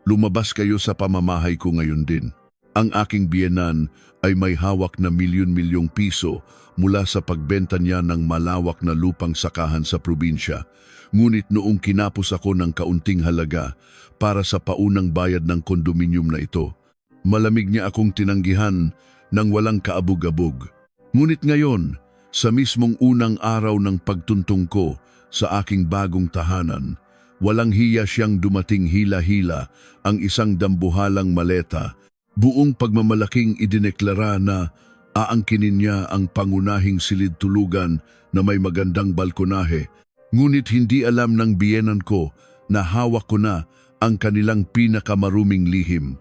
Lumabas kayo sa pamamahay ko ngayon din. Ang aking biyenan ay may hawak na milyon-milyong piso mula sa pagbenta niya ng malawak na lupang sakahan sa probinsya. Ngunit noong kinapos ako ng kaunting halaga para sa paunang bayad ng kondominium na ito, malamig niya akong tinanggihan ng walang kaabog-abog. Ngunit ngayon, sa mismong unang araw ng pagtuntong ko sa aking bagong tahanan, walang hiya siyang dumating hila-hila ang isang dambuhalang maleta. Buong pagmamalaking idineklara na aangkinin niya ang pangunahing silid-tulugan na may magandang balkonahe. Ngunit hindi alam ng biyenan ko na hawak ko na ang kanilang pinakamaruming lihim.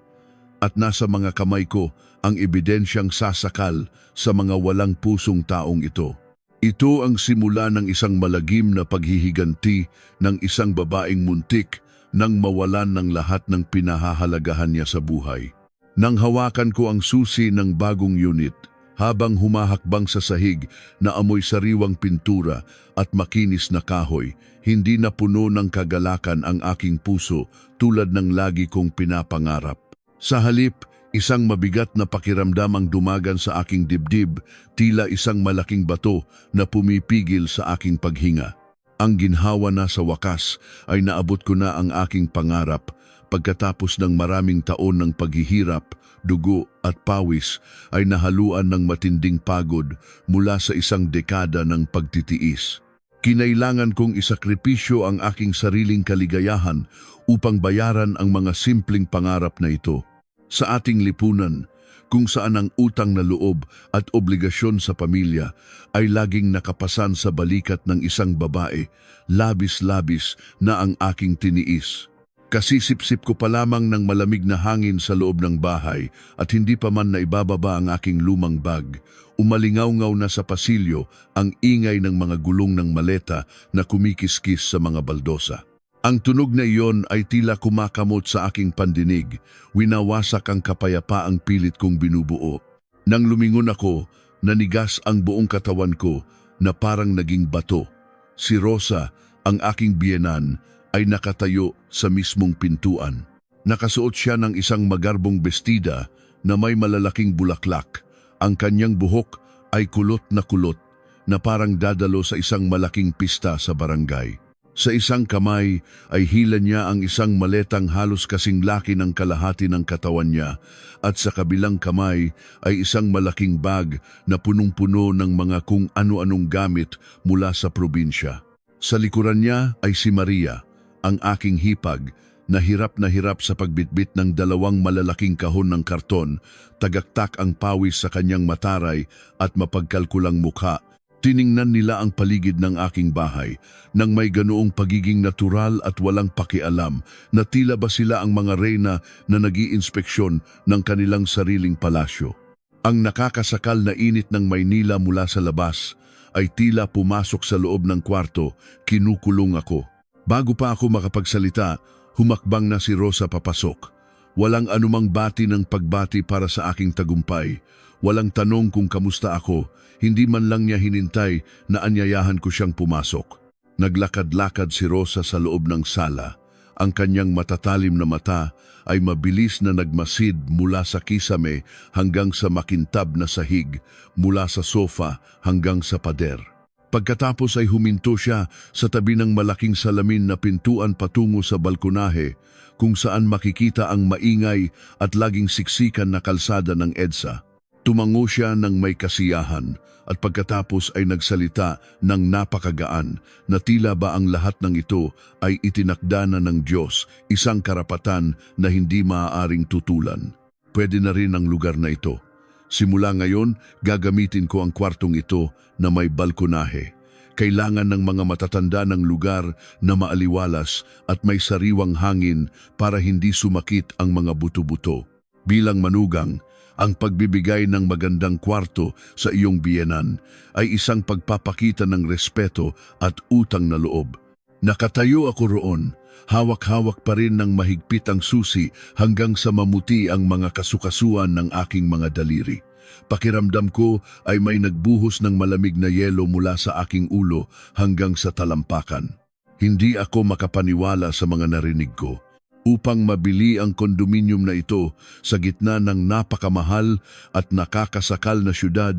At nasa mga kamay ko ang ebidensyang sasakal sa mga walang pusong taong ito. Ito ang simula ng isang malagim na paghihiganti ng isang babaeng muntik nang mawalan ng lahat ng pinahahalagahan niya sa buhay. Nang hawakan ko ang susi ng bagong unit, habang humahakbang sa sahig na amoy sariwang pintura at makinis na kahoy, hindi na puno ng kagalakan ang aking puso tulad ng lagi kong pinapangarap. Sa halip, isang mabigat na pakiramdam ang dumagan sa aking dibdib, tila isang malaking bato na pumipigil sa aking paghinga. Ang ginhawa na sa wakas ay naabot ko na ang aking pangarap. Pagkatapos ng maraming taon ng paghihirap, dugo at pawis ay nahaluan ng matinding pagod mula sa isang dekada ng pagtitiis. Kinailangan kong isakripisyo ang aking sariling kaligayahan upang bayaran ang mga simpleng pangarap na ito. Sa ating lipunan, kung saan ang utang na loob at obligasyon sa pamilya ay laging nakapasan sa balikat ng isang babae, labis-labis na ang aking tiniis. Kasisip-sip ko pa lamang ng malamig na hangin sa loob ng bahay at hindi pa man naibababa ang aking lumang bag. Umalingaw-ngaw na sa pasilyo ang ingay ng mga gulong ng maleta na kumikiskis sa mga baldosa. Ang tunog na iyon ay tila kumakamot sa aking pandinig, winawasak ang kapayapaang pilit kong binubuo. Nang lumingon ako, nanigas ang buong katawan ko na parang naging bato. Si Rosa, ang aking biyenan, ay nakatayo sa mismong pintuan. Nakasuot siya ng isang magarbong bestida na may malalaking bulaklak. Ang kanyang buhok ay kulot na parang dadalo sa isang malaking pista sa barangay. Sa isang kamay ay hila niya ang isang maletang halos kasing laki ng kalahati ng katawan niya at sa kabilang kamay ay isang malaking bag na punong-puno ng mga kung ano-anong gamit mula sa probinsya. Sa likuran niya ay si Maria, ang aking hipag, na hirap sa pagbitbit ng dalawang malalaking kahon ng karton, tagaktak ang pawis sa kanyang mataray at mapagkalkulang mukha. Tiningnan nila ang paligid ng aking bahay nang may ganoong pagiging natural at walang pakialam na tila ba sila ang mga reyna na nag-iinspeksyon ng kanilang sariling palasyo. Ang nakakasakal na init ng Maynila mula sa labas ay tila pumasok sa loob ng kwarto, kinukulong ako. Bago pa ako makapagsalita, humakbang na si Rosa papasok. Walang anumang bati ng pagbati para sa aking tagumpay. Walang tanong kung kamusta ako, hindi man lang niya hinintay na anyayahan ko siyang pumasok. Naglakad-lakad si Rosa sa loob ng sala. Ang kanyang matatalim na mata ay mabilis na nagmasid mula sa kisame hanggang sa makintab na sahig, mula sa sofa hanggang sa pader. Pagkatapos ay huminto siya sa tabi ng malaking salamin na pintuan patungo sa balkonahe kung saan makikita ang maingay at laging siksikan na kalsada ng EDSA. Tumango siya ng may kasiyahan at pagkatapos ay nagsalita ng napakagaan na tila ba ang lahat ng ito ay itinakda na ng Diyos, isang karapatan na hindi maaaring tutulan. Pwede na rin ang lugar na ito. Simula ngayon, gagamitin ko ang kwartong ito na may balkonahe. Kailangan ng mga matatanda ng lugar na maaliwalas at may sariwang hangin para hindi sumakit ang mga buto-buto. Bilang manugang, ang pagbibigay ng magandang kwarto sa iyong biyenan ay isang pagpapakita ng respeto at utang na loob. Nakatayo ako roon, hawak-hawak pa rin ng mahigpit ang susi hanggang sa mamuti ang mga kasukasuan ng aking mga daliri. Pakiramdam ko ay may nagbuhos ng malamig na yelo mula sa aking ulo hanggang sa talampakan. Hindi ako makapaniwala sa mga narinig ko. Upang mabili ang kondominium na ito sa gitna ng napakamahal at nakakasakal na syudad,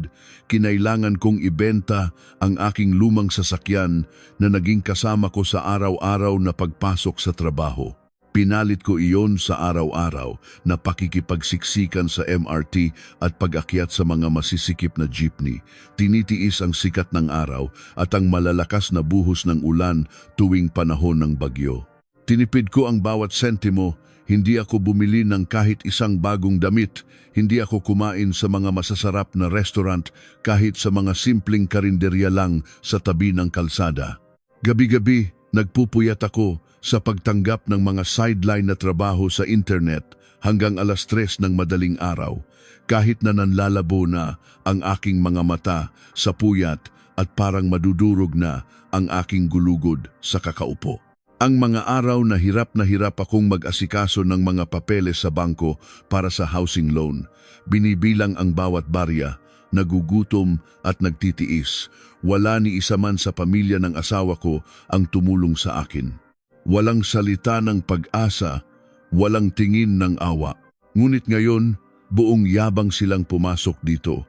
kinailangan kong ibenta ang aking lumang sasakyan na naging kasama ko sa araw-araw na pagpasok sa trabaho. Pinalit ko iyon sa araw-araw na pakikipagsiksikan sa MRT at pag-akyat sa mga masisikip na jeepney. Tinitiis ang sikat ng araw at ang malalakas na buhos ng ulan tuwing panahon ng bagyo. Tinipid ko ang bawat sentimo, hindi ako bumili ng kahit isang bagong damit, hindi ako kumain sa mga masasarap na restaurant kahit sa mga simpleng karinderya lang sa tabi ng kalsada. Gabi-gabi, nagpupuyat ako sa pagtanggap ng mga sideline na trabaho sa internet hanggang 3:00 ng madaling araw, kahit na nanlalabo na ang aking mga mata sa puyat at parang madudurog na ang aking gulugod sa kakaupo. Ang mga araw na hirap akong mag-asikaso ng mga papeles sa bangko para sa housing loan. Binibilang ang bawat barya, nagugutom at nagtitiis. Wala ni isa man sa pamilya ng asawa ko ang tumulong sa akin. Walang salita ng pag-asa, walang tingin ng awa. Ngunit ngayon, buong yabang silang pumasok dito.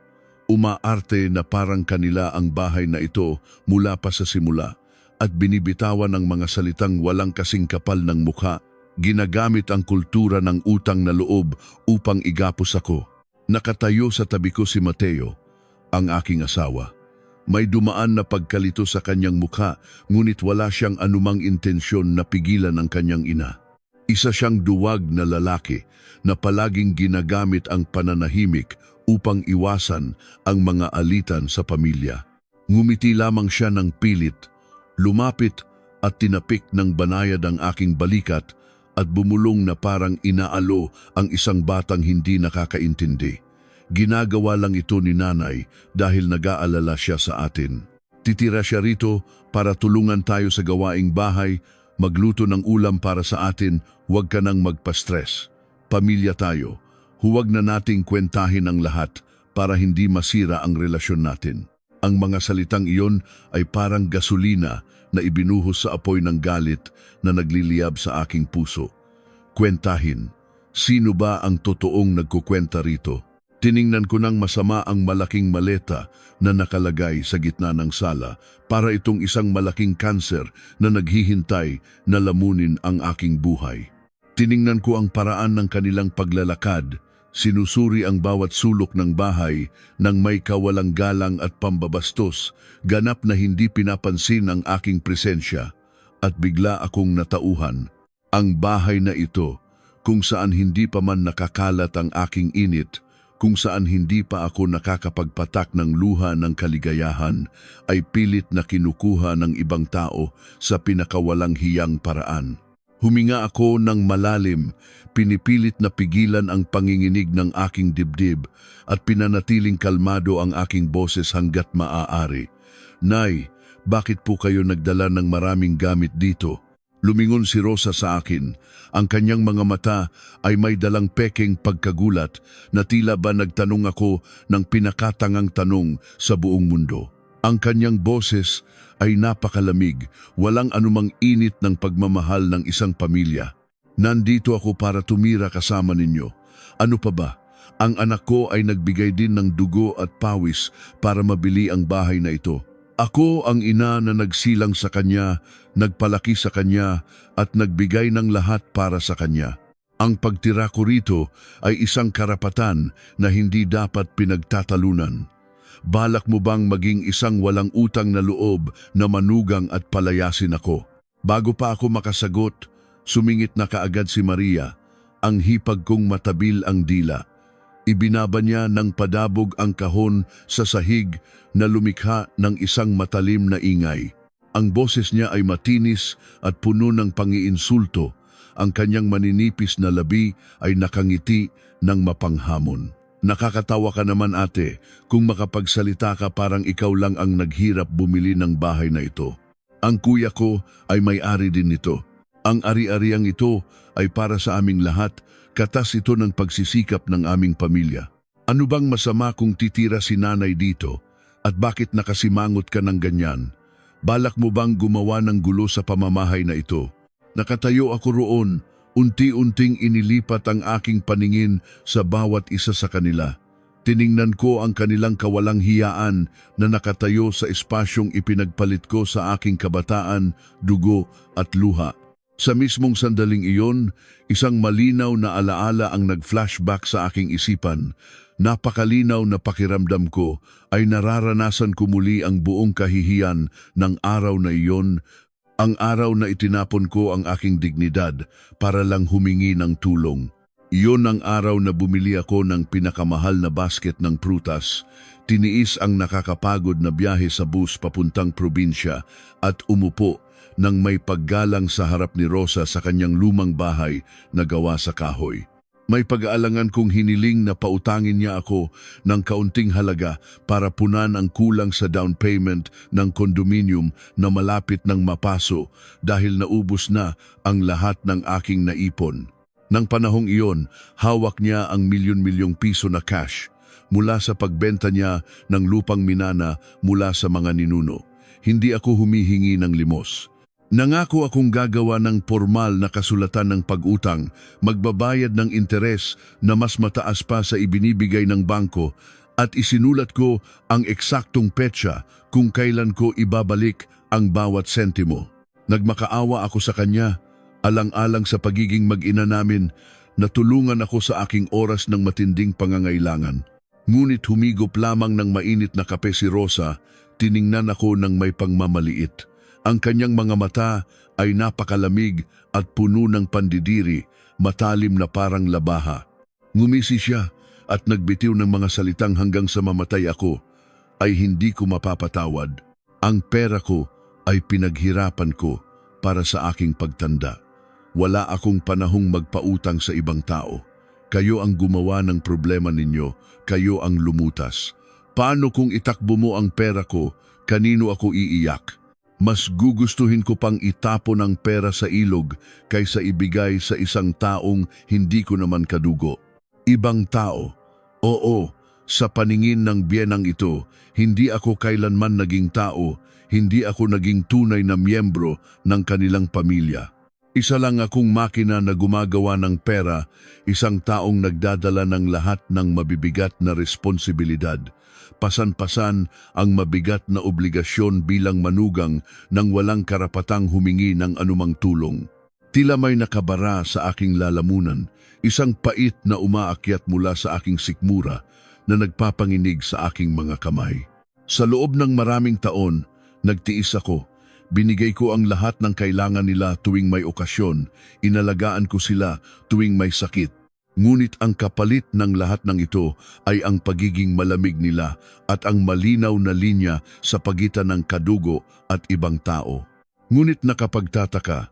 Umaarte na parang kanila ang bahay na ito mula pa sa simula. At binibitawan ng mga salitang walang kasing kapal ng mukha, ginagamit ang kultura ng utang na loob upang igapos ako. Nakatayo sa tabi ko si Mateo, ang aking asawa. May dumaan na pagkalito sa kanyang mukha, ngunit wala siyang anumang intensyon na pigilan ang kanyang ina. Isa siyang duwag na lalaki na palaging ginagamit ang pananahimik upang iwasan ang mga alitan sa pamilya. Ngumiti lamang siya ng pilit, lumapit at tinapik ng banayad ang aking balikat at bumulong na parang inaalo ang isang batang hindi nakakaintindi. Ginagawa lang ito ni nanay dahil nag-aalala siya sa atin. Titira siya rito para tulungan tayo sa gawaing bahay, magluto ng ulam para sa atin, huwag ka nang magpa-stress. Pamilya tayo, huwag na nating kwentahin ang lahat para hindi masira ang relasyon natin. Ang mga salitang iyon ay parang gasolina na ibinuhos sa apoy ng galit na nagliliyab sa aking puso. Kwentahin, sino ba ang totoong nagkukwenta rito? Tiningnan ko ng masama ang malaking maleta na nakalagay sa gitna ng sala para itong isang malaking kanser na naghihintay na lamunin ang aking buhay. Tiningnan ko ang paraan ng kanilang paglalakad. Sinusuri ang bawat sulok ng bahay ng may kawalang galang at pambabastos, ganap na hindi pinapansin ang aking presensya, at bigla akong natauhan. Ang bahay na ito, kung saan hindi pa man nakakalat ang aking init, kung saan hindi pa ako nakakapagpatak ng luha ng kaligayahan, ay pilit na kinukuha ng ibang tao sa pinakawalang hiyang paraan. Huminga ako ng malalim, pinipilit na pigilan ang panginginig ng aking dibdib at pinanatiling kalmado ang aking boses hanggat maaari. Nay, bakit po kayo nagdala ng maraming gamit dito? Lumingon si Rosa sa akin. Ang kanyang mga mata ay may dalang pekeng pagkagulat na tila ba nagtanong ako ng pinakatangang tanong sa buong mundo. Ang kanyang boses ay napakalamig, walang anumang init ng pagmamahal ng isang pamilya. Nandito ako para tumira kasama ninyo. Ano pa ba? Ang anak ko ay nagbigay din ng dugo at pawis para mabili ang bahay na ito. Ako ang ina na nagsilang sa kanya, nagpalaki sa kanya at nagbigay ng lahat para sa kanya. Ang pagtira ko rito ay isang karapatan na hindi dapat pinagtatalunan. Balak mo bang maging isang walang utang na loob na manugang at palayasin ako? Bago pa ako makasagot, sumingit na kaagad si Maria, ang hipag kong matabil ang dila. Ibinaba niya ng padabog ang kahon sa sahig na lumikha ng isang matalim na ingay. Ang boses niya ay matinis at puno ng pangiinsulto. Ang kanyang maninipis na labi ay nakangiti ng mapanghamon. Nakakatawa ka naman ate, kung makapagsalita ka parang ikaw lang ang naghirap bumili ng bahay na ito. Ang kuya ko ay may-ari din nito. Ang ari-ariang ito ay para sa aming lahat, katas ito ng pagsisikap ng aming pamilya. Ano bang masama kung titira si nanay dito? At bakit nakasimangot ka ng ganyan? Balak mo bang gumawa ng gulo sa pamamahay na ito? Nakatayo ako roon, Unti-unting inilipat ang aking paningin sa bawat isa sa kanila. Tiningnan ko ang kanilang kawalang hiyaan na nakatayo sa espasyong ipinagpalit ko sa aking kabataan, dugo at luha. Sa mismong sandaling iyon, isang malinaw na alaala ang nag-flashback sa aking isipan. Napakalinaw na pakiramdam ko ay nararanasan ko muli ang buong kahihiyan ng araw na iyon, ang araw na itinapon ko ang aking dignidad para lang humingi ng tulong. Iyon ang araw na bumili ako ng pinakamahal na basket ng prutas, tiniis ang nakakapagod na biyahe sa bus papuntang probinsya at umupo nang may paggalang sa harap ni Rosa sa kanyang lumang bahay na gawa sa kahoy. May pag-aalangan kong hiniling na pautangin niya ako ng kaunting halaga para punan ang kulang sa down payment ng condominium na malapit ng mapaso dahil naubos na ang lahat ng aking naipon. Nang panahong iyon, hawak niya ang milyon-milyong piso na cash mula sa pagbenta niya ng lupang minana mula sa mga ninuno. Hindi ako humihingi ng limos. Nangako akong gagawa ng formal na kasulatan ng pag-utang, magbabayad ng interes na mas mataas pa sa ibinibigay ng bangko at isinulat ko ang eksaktong petsa kung kailan ko ibabalik ang bawat sentimo. Nagmakaawa ako sa kanya. Alang-alang sa pagiging mag-ina namin, natulungan ako sa aking oras ng matinding pangangailangan. Ngunit humigop lamang ng mainit na kape si Rosa, tiningnan ako ng may pangmamaliit. Ang kanyang mga mata ay napakalamig at puno ng pandidiri, matalim na parang labaha. Ngumisi siya at nagbitiw ng mga salitang hanggang sa mamatay ako, ay hindi ko mapapatawad. Ang pera ko ay pinaghirapan ko para sa aking pagtanda. Wala akong panahong magpautang sa ibang tao. Kayo ang gumawa ng problema ninyo, kayo ang lumutas. Paano kung itakbo mo ang pera ko, kanino ako iiyak? Mas gugustuhin ko pang itapon ang pera sa ilog kaysa ibigay sa isang taong hindi ko naman kadugo. Ibang tao. Oo, sa paningin ng biyenang ito, hindi ako kailanman naging tao, hindi ako naging tunay na miyembro ng kanilang pamilya. Isa lang akong makina na gumagawa ng pera, isang taong nagdadala ng lahat ng mabibigat na responsibilidad. Pasan-pasan ang mabigat na obligasyon bilang manugang nang walang karapatang humingi ng anumang tulong. Tila may nakabara sa aking lalamunan, isang pait na umaakyat mula sa aking sikmura na nagpapanginig sa aking mga kamay. Sa loob ng maraming taon, nagtiis ako. Binigay ko ang lahat ng kailangan nila tuwing may okasyon, inalagaan ko sila tuwing may sakit. Ngunit ang kapalit ng lahat ng ito ay ang pagiging malamig nila at ang malinaw na linya sa pagitan ng kadugo at ibang tao. Ngunit nakapagtataka,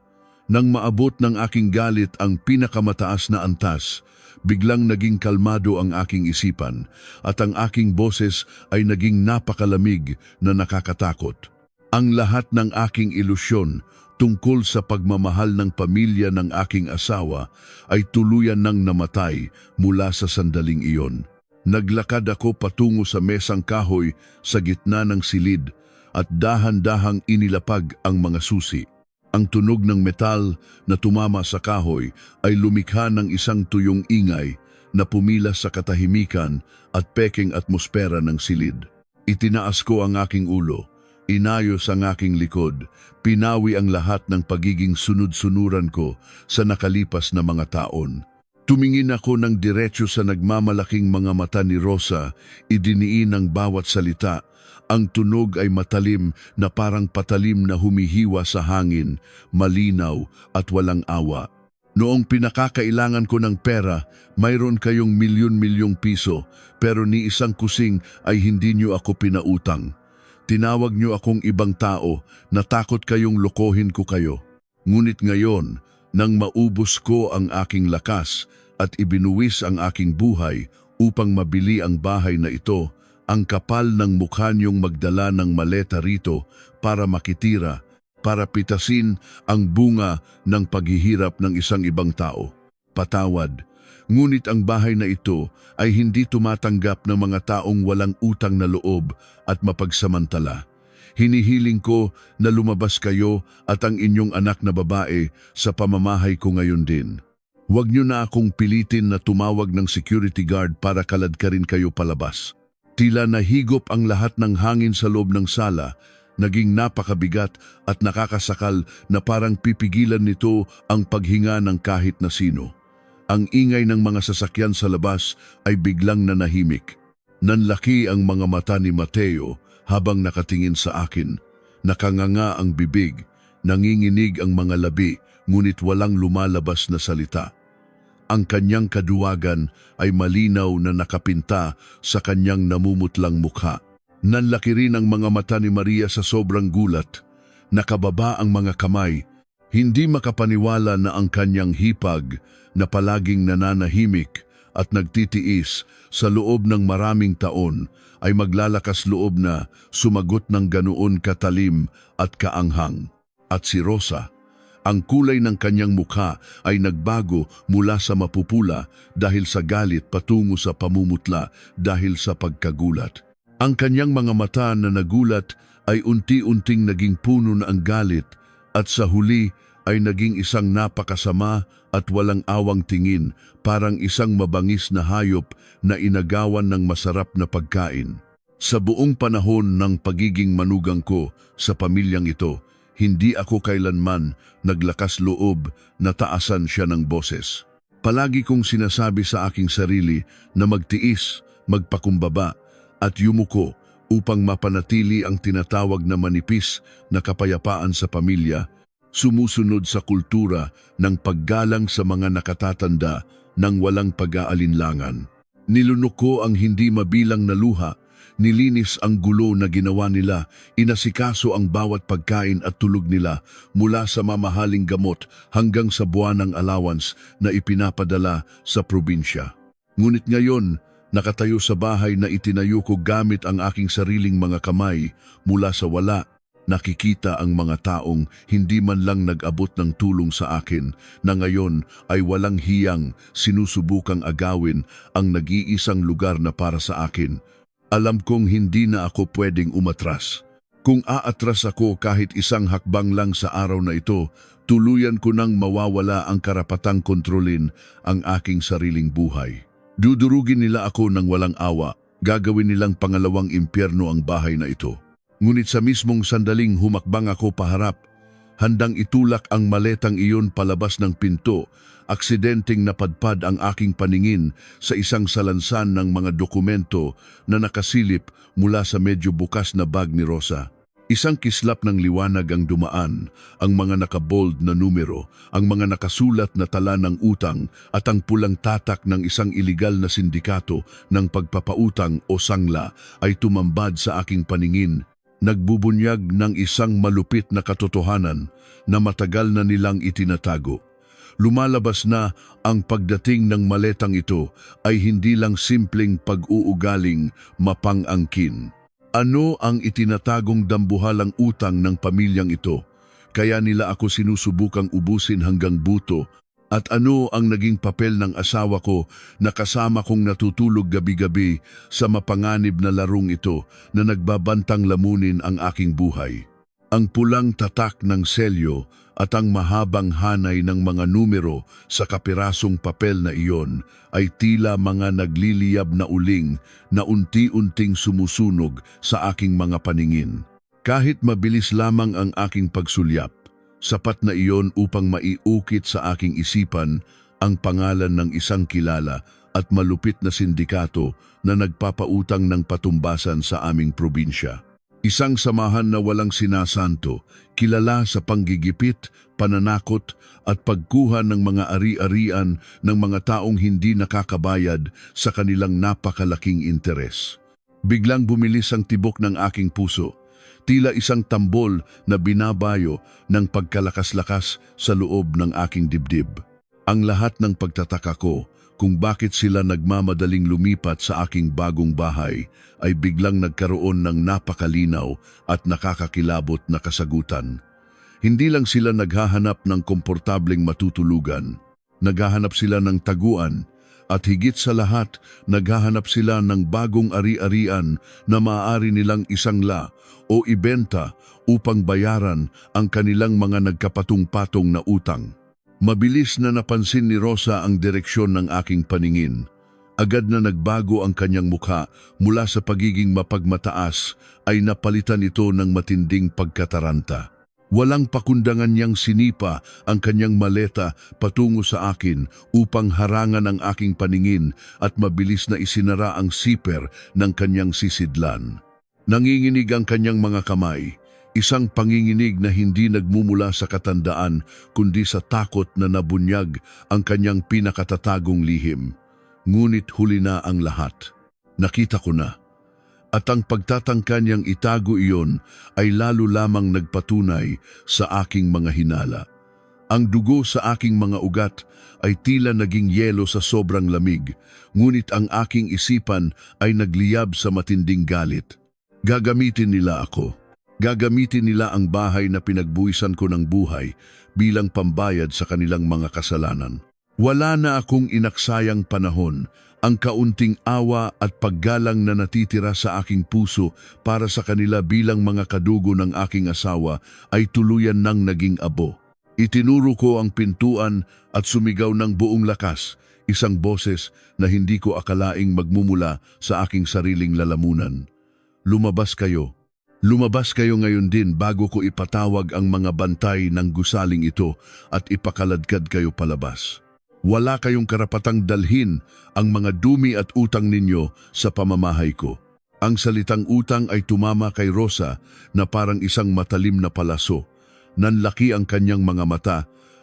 nang maabot ng aking galit ang pinakamataas na antas, biglang naging kalmado ang aking isipan at ang aking boses ay naging napakalamig na nakakatakot. Ang lahat ng aking ilusyon tungkol sa pagmamahal ng pamilya ng aking asawa ay tuluyan nang namatay mula sa sandaling iyon. Naglakad ako patungo sa mesang kahoy sa gitna ng silid at dahan-dahang inilapag ang mga susi. Ang tunog ng metal na tumama sa kahoy ay lumikha ng isang tuyong ingay na pumila sa katahimikan at peking atmosfera ng silid. Itinaas ko ang aking ulo. Inayos ang aking likod, pinawi ang lahat ng pagiging sunod-sunuran ko sa nakalipas na mga taon. Tumingin ako ng diretso sa nagmamalaking mga mata ni Rosa, idiniin ang bawat salita. Ang tunog ay matalim na parang patalim na humihiwa sa hangin, malinaw at walang awa. Noong pinakakailangan ko ng pera, mayroon kayong milyon-milyong piso, pero ni isang kusing ay hindi niyo ako pinautang. Tinawag niyo akong ibang tao, natakot kayong lokohin ko kayo. Ngunit ngayon, nang maubos ko ang aking lakas at ibinuwis ang aking buhay upang mabili ang bahay na ito, ang kapal ng mukha niyong magdala ng maleta rito para makitira, para pitasin ang bunga ng paghihirap ng isang ibang tao. Patawad. Ngunit ang bahay na ito ay hindi tumatanggap ng mga taong walang utang na loob at mapagsamantala. Hinihiling ko na lumabas kayo at ang inyong anak na babae sa pamamahay ko ngayon din. Huwag niyo na akong pilitin na tumawag ng security guard para kaladkarin kayo palabas. Tila nahigop ang lahat ng hangin sa loob ng sala, naging napakabigat at nakakasakal na parang pipigilan nito ang paghinga ng kahit na sino. Ang ingay ng mga sasakyan sa labas ay biglang nanahimik. Nanlaki ang mga mata ni Mateo habang nakatingin sa akin. Nakanganga ang bibig, nanginginig ang mga labi, ngunit walang lumalabas na salita. Ang kanyang kaduwagan ay malinaw na nakapinta sa kanyang namumutlang mukha. Nanlaki rin ang mga mata ni Maria sa sobrang gulat. Nakababa ang mga kamay, hindi makapaniwala na ang kanyang hipag na palaging nananahimik at nagtitiis sa loob ng maraming taon ay maglalakas loob na sumagot ng ganoon katalim at kaanghang. At si Rosa, ang kulay ng kanyang mukha ay nagbago mula sa mapupula dahil sa galit patungo sa pamumutla dahil sa pagkagulat. Ang kanyang mga mata na nagulat ay unti-unting naging puno na ang galit at sa huli ay naging isang napakasama at walang awang tingin, parang isang mabangis na hayop na inagawan ng masarap na pagkain. Sa buong panahon ng pagiging manugang ko sa pamilyang ito, hindi ako kailanman naglakas loob na taasan siya ng boses. Palagi kong sinasabi sa aking sarili na magtiis, magpakumbaba at yumuko upang mapanatili ang tinatawag na manipis na kapayapaan sa pamilya, sumusunod sa kultura ng paggalang sa mga nakatatanda ng walang pag-aalinlangan. Nilunok ko ang hindi mabilang na luha, nilinis ang gulo na ginawa nila, inasikaso ang bawat pagkain at tulog nila mula sa mamahaling gamot hanggang sa buwanang allowance na ipinapadala sa probinsya. Ngunit ngayon, nakatayo sa bahay na itinayo ko gamit ang aking sariling mga kamay mula sa wala, nakikita ang mga taong hindi man lang nag-abot ng tulong sa akin na ngayon ay walang hiyang sinusubukang agawin ang nag-iisang lugar na para sa akin. Alam kong hindi na ako pwedeng umatras. Kung aatras ako kahit isang hakbang lang sa araw na ito, tuluyan ko nang mawawala ang karapatang kontrolin ang aking sariling buhay. Dudurugin nila ako ng walang awa, gagawin nilang pangalawang impyerno ang bahay na ito. Ngunit sa mismong sandaling humakbang ako paharap, handang itulak ang maletang iyon palabas ng pinto, aksidenteng napadpad ang aking paningin sa isang salansan ng mga dokumento na nakasilip mula sa medyo bukas na bag ni Rosa. Isang kislap ng liwanag ang dumaan, ang mga nakabold na numero, ang mga nakasulat na tala ng utang at ang pulang tatak ng isang iligal na sindikato ng pagpapautang o sangla ay tumambad sa aking paningin, nagbubunyag ng isang malupit na katotohanan na matagal na nilang itinatago. Lumalabas na ang pagdating ng maletang ito ay hindi lang simpleng pag-uugaling mapang-angkin. Ano ang itinatagong dambuhalang utang ng pamilyang ito? Kaya nila ako sinusubukang ubusin hanggang buto. At ano ang naging papel ng asawa ko na kasama kong natutulog gabi-gabi sa mapanganib na larong ito na nagbabantang lamunin ang aking buhay? Ang pulang tatak ng selyo at ang mahabang hanay ng mga numero sa kapirasong papel na iyon ay tila mga nagliliyab na uling na unti-unting sumusunog sa aking mga paningin. Kahit mabilis lamang ang aking pagsulyap, sapat na iyon upang maiukit sa aking isipan ang pangalan ng isang kilala at malupit na sindikato na nagpapautang ng patumbasan sa aming probinsya. Isang samahan na walang sinasanto, kilala sa panggigipit, pananakot at pagkuha ng mga ari-arian ng mga taong hindi nakakabayad sa kanilang napakalaking interes. Biglang bumilis ang tibok ng aking puso, tila isang tambol na binabayo ng pagkalakas-lakas sa loob ng aking dibdib. Ang lahat ng pagtataka ko kung bakit sila nagmamadaling lumipat sa aking bagong bahay ay biglang nagkaroon ng napakalinaw at nakakakilabot na kasagutan. Hindi lang sila naghahanap ng komportableng matutulugan, naghahanap sila ng taguan, at higit sa lahat, naghahanap sila ng bagong ari-arian na maaari nilang isangla o ibenta upang bayaran ang kanilang mga nagkapatong-patong na utang. Mabilis na napansin ni Rosa ang direksyon ng aking paningin. Agad na nagbago ang kanyang mukha mula sa pagiging mapagmataas ay napalitan ito ng matinding pagkataranta. Walang pakundangan niyang sinipa ang kanyang maleta patungo sa akin upang harangan ang aking paningin at mabilis na isinara ang siper ng kanyang sisidlan. Nanginginig ang kanyang mga kamay, isang panginginig na hindi nagmumula sa katandaan kundi sa takot na nabunyag ang kanyang pinakatatagong lihim. Ngunit huli na ang lahat. Nakita ko na. At ang pagtatangka niyang itago iyon ay lalo lamang nagpatunay sa aking mga hinala. Ang dugo sa aking mga ugat ay tila naging yelo sa sobrang lamig, ngunit ang aking isipan ay nagliyab sa matinding galit. Gagamitin nila ako. Gagamitin nila ang bahay na pinagbuwisan ko ng buhay bilang pambayad sa kanilang mga kasalanan. Wala na akong inaksayang panahon, ang kaunting awa at paggalang na natitira sa aking puso para sa kanila bilang mga kadugo ng aking asawa ay tuluyan nang naging abo. Itinuro ko ang pintuan at sumigaw ng buong lakas, isang boses na hindi ko akalaing magmumula sa aking sariling lalamunan. Lumabas kayo. Lumabas kayo ngayon din bago ko ipatawag ang mga bantay ng gusaling ito at ipakaladkad kayo palabas. Wala kayong karapatang dalhin ang mga dumi at utang ninyo sa pamamahay ko. Ang salitang utang ay tumama kay Rosa na parang isang matalim na palaso. Nanlaki ang kanyang mga mata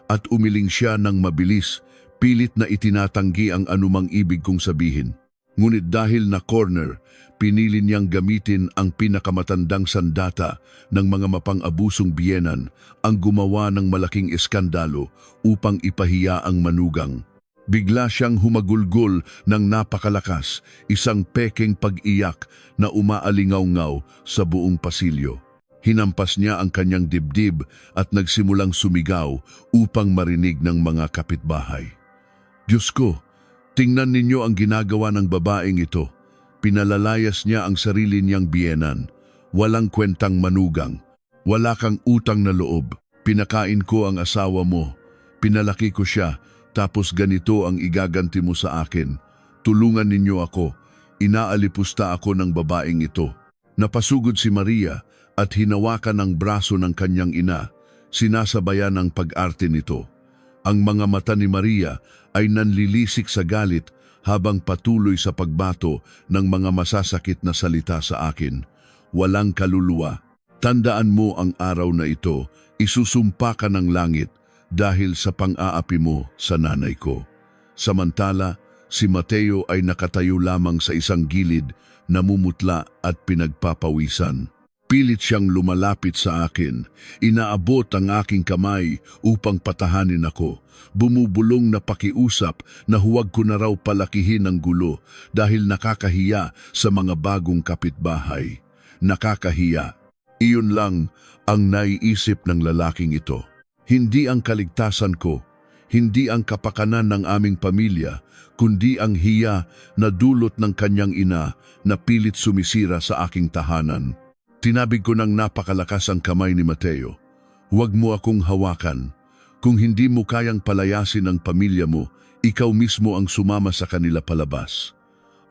at umiling siya ng mabilis, pilit na itinatanggi ang anumang ibig kong sabihin. Ngunit dahil na corner, pinili niyang gamitin ang pinakamatandang sandata ng mga mapang-abusong biyenan ang gumawa ng malaking eskandalo upang ipahiya ang manugang. Bigla siyang humagulgol ng napakalakas, isang pekeng pag-iyak na umaalingaw-ngaw sa buong pasilyo. Hinampas niya ang kanyang dibdib at nagsimulang sumigaw upang marinig ng mga kapitbahay. Diyos ko, tingnan ninyo ang ginagawa ng babaeng ito. Pinalalayas niya ang sarili niyang biyenan. Walang kwentang manugang. Wala kang utang na loob. Pinakain ko ang asawa mo. Pinalaki ko siya. Tapos ganito ang igaganti mo sa akin. Tulungan ninyo ako. Inaalipusta ako ng babaeng ito. Napasugod si Maria at hinawakan ang braso ng kanyang ina. Sinasabayan ang pag-arte nito. Ang mga mata ni Maria ay nanlilisik sa galit habang patuloy sa pagbato ng mga masasakit na salita sa akin. Walang kaluluwa. Tandaan mo ang araw na ito, isusumpa ka ng langit dahil sa pang-aapi mo sa nanay ko. Samantala, si Mateo ay nakatayo lamang sa isang gilid, namumutla at pinagpapawisan. Pilit siyang lumalapit sa akin. Inaabot ang aking kamay upang patahanin ako. Bumubulong na pakiusap na huwag ko na raw palakihin ang gulo dahil nakakahiya sa mga bagong kapitbahay. Nakakahiya. Iyon lang ang naiisip ng lalaking ito. Hindi ang kaligtasan ko, hindi ang kapakanan ng aming pamilya, kundi ang hiya na dulot ng kanyang ina na pilit sumisira sa aking tahanan. Tinabig ko ng napakalakas ang kamay ni Mateo. Huwag mo akong hawakan. Kung hindi mo kayang palayasin ang pamilya mo, ikaw mismo ang sumama sa kanila palabas.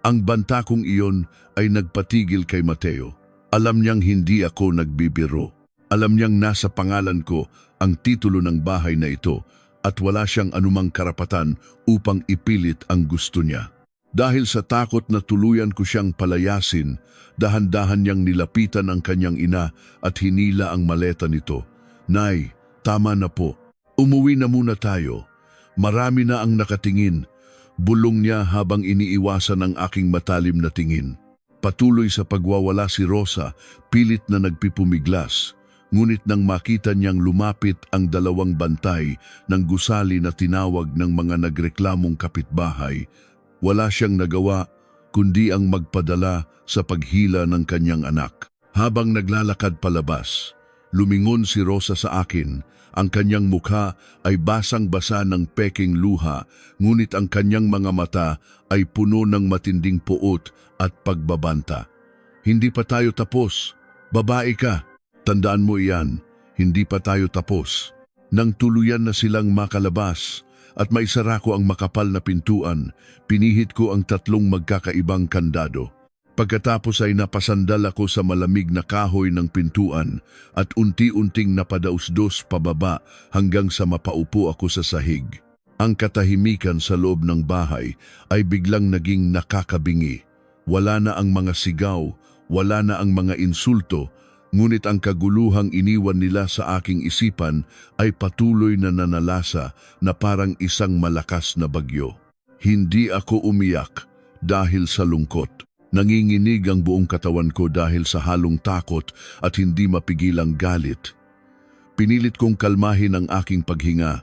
Ang banta kong iyon ay nagpatigil kay Mateo. Alam niyang hindi ako nagbibiro. Alam niyang nasa pangalan ko ang titulo ng bahay na ito at wala siyang anumang karapatan upang ipilit ang gusto niya. Dahil sa takot na tuluyan ko siyang palayasin, dahan-dahan niyang nilapitan ang kanyang ina at hinila ang maleta nito. Nay, tama na po. Umuwi na muna tayo. Marami na ang nakatingin. Bulong niya habang iniiwasan ang aking matalim na tingin. Patuloy sa pagwawala si Rosa, pilit na nagpipumiglas. Ngunit nang makita niyang lumapit ang dalawang bantay ng gusali na tinawag ng mga nagreklamong kapitbahay, wala siyang nagawa kundi ang magpadala sa paghila ng kanyang anak. Habang naglalakad palabas, lumingon si Rosa sa akin. Ang kanyang mukha ay basang-basa ng peking luha, ngunit ang kanyang mga mata ay puno ng matinding puot at pagbabanta. Hindi pa tayo tapos. Babae ka. Tandaan mo iyan. Hindi pa tayo tapos. Nang tuluyan na silang makalabas at maisara ko ang makapal na pintuan, pinihit ko ang 3 magkakaibang kandado. Pagkatapos ay napasandal ako sa malamig na kahoy ng pintuan at unti-unting napadausdos pababa hanggang sa mapaupo ako sa sahig. Ang katahimikan sa loob ng bahay ay biglang naging nakakabingi. Wala na ang mga sigaw, wala na ang mga insulto, ngunit ang kaguluhang iniwan nila sa aking isipan ay patuloy na nanalasa na parang isang malakas na bagyo. Hindi ako umiyak dahil sa lungkot. Nanginginig ang buong katawan ko dahil sa halong takot at hindi mapigilang galit. Pinilit kong kalmahin ang aking paghinga.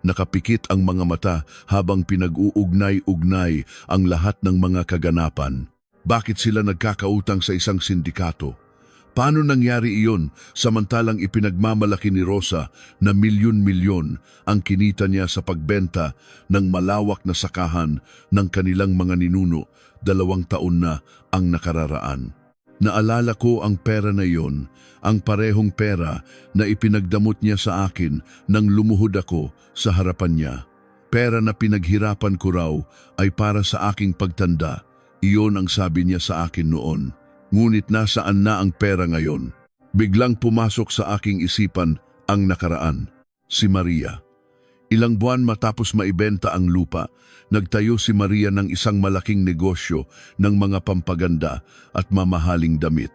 Nakapikit ang mga mata habang pinag-uugnay-ugnay ang lahat ng mga kaganapan. Bakit sila nagkakautang sa isang sindikato? Paano nangyari iyon samantalang ipinagmamalaki ni Rosa na milyon-milyon ang kinita niya sa pagbenta ng malawak na sakahan ng kanilang mga ninuno 2 taon na ang nakararaan? Naalala ko ang pera na iyon, ang parehong pera na ipinagdamot niya sa akin nang lumuhod ako sa harapan niya. Pera na pinaghirapan ko raw ay para sa aking pagtanda. Iyon ang sabi niya sa akin noon. Ngunit nasaan na ang pera ngayon? Biglang pumasok sa aking isipan ang nakaraan, si Maria. Ilang buwan matapos maibenta ang lupa, nagtayo si Maria ng isang malaking negosyo ng mga pampaganda at mamahaling damit.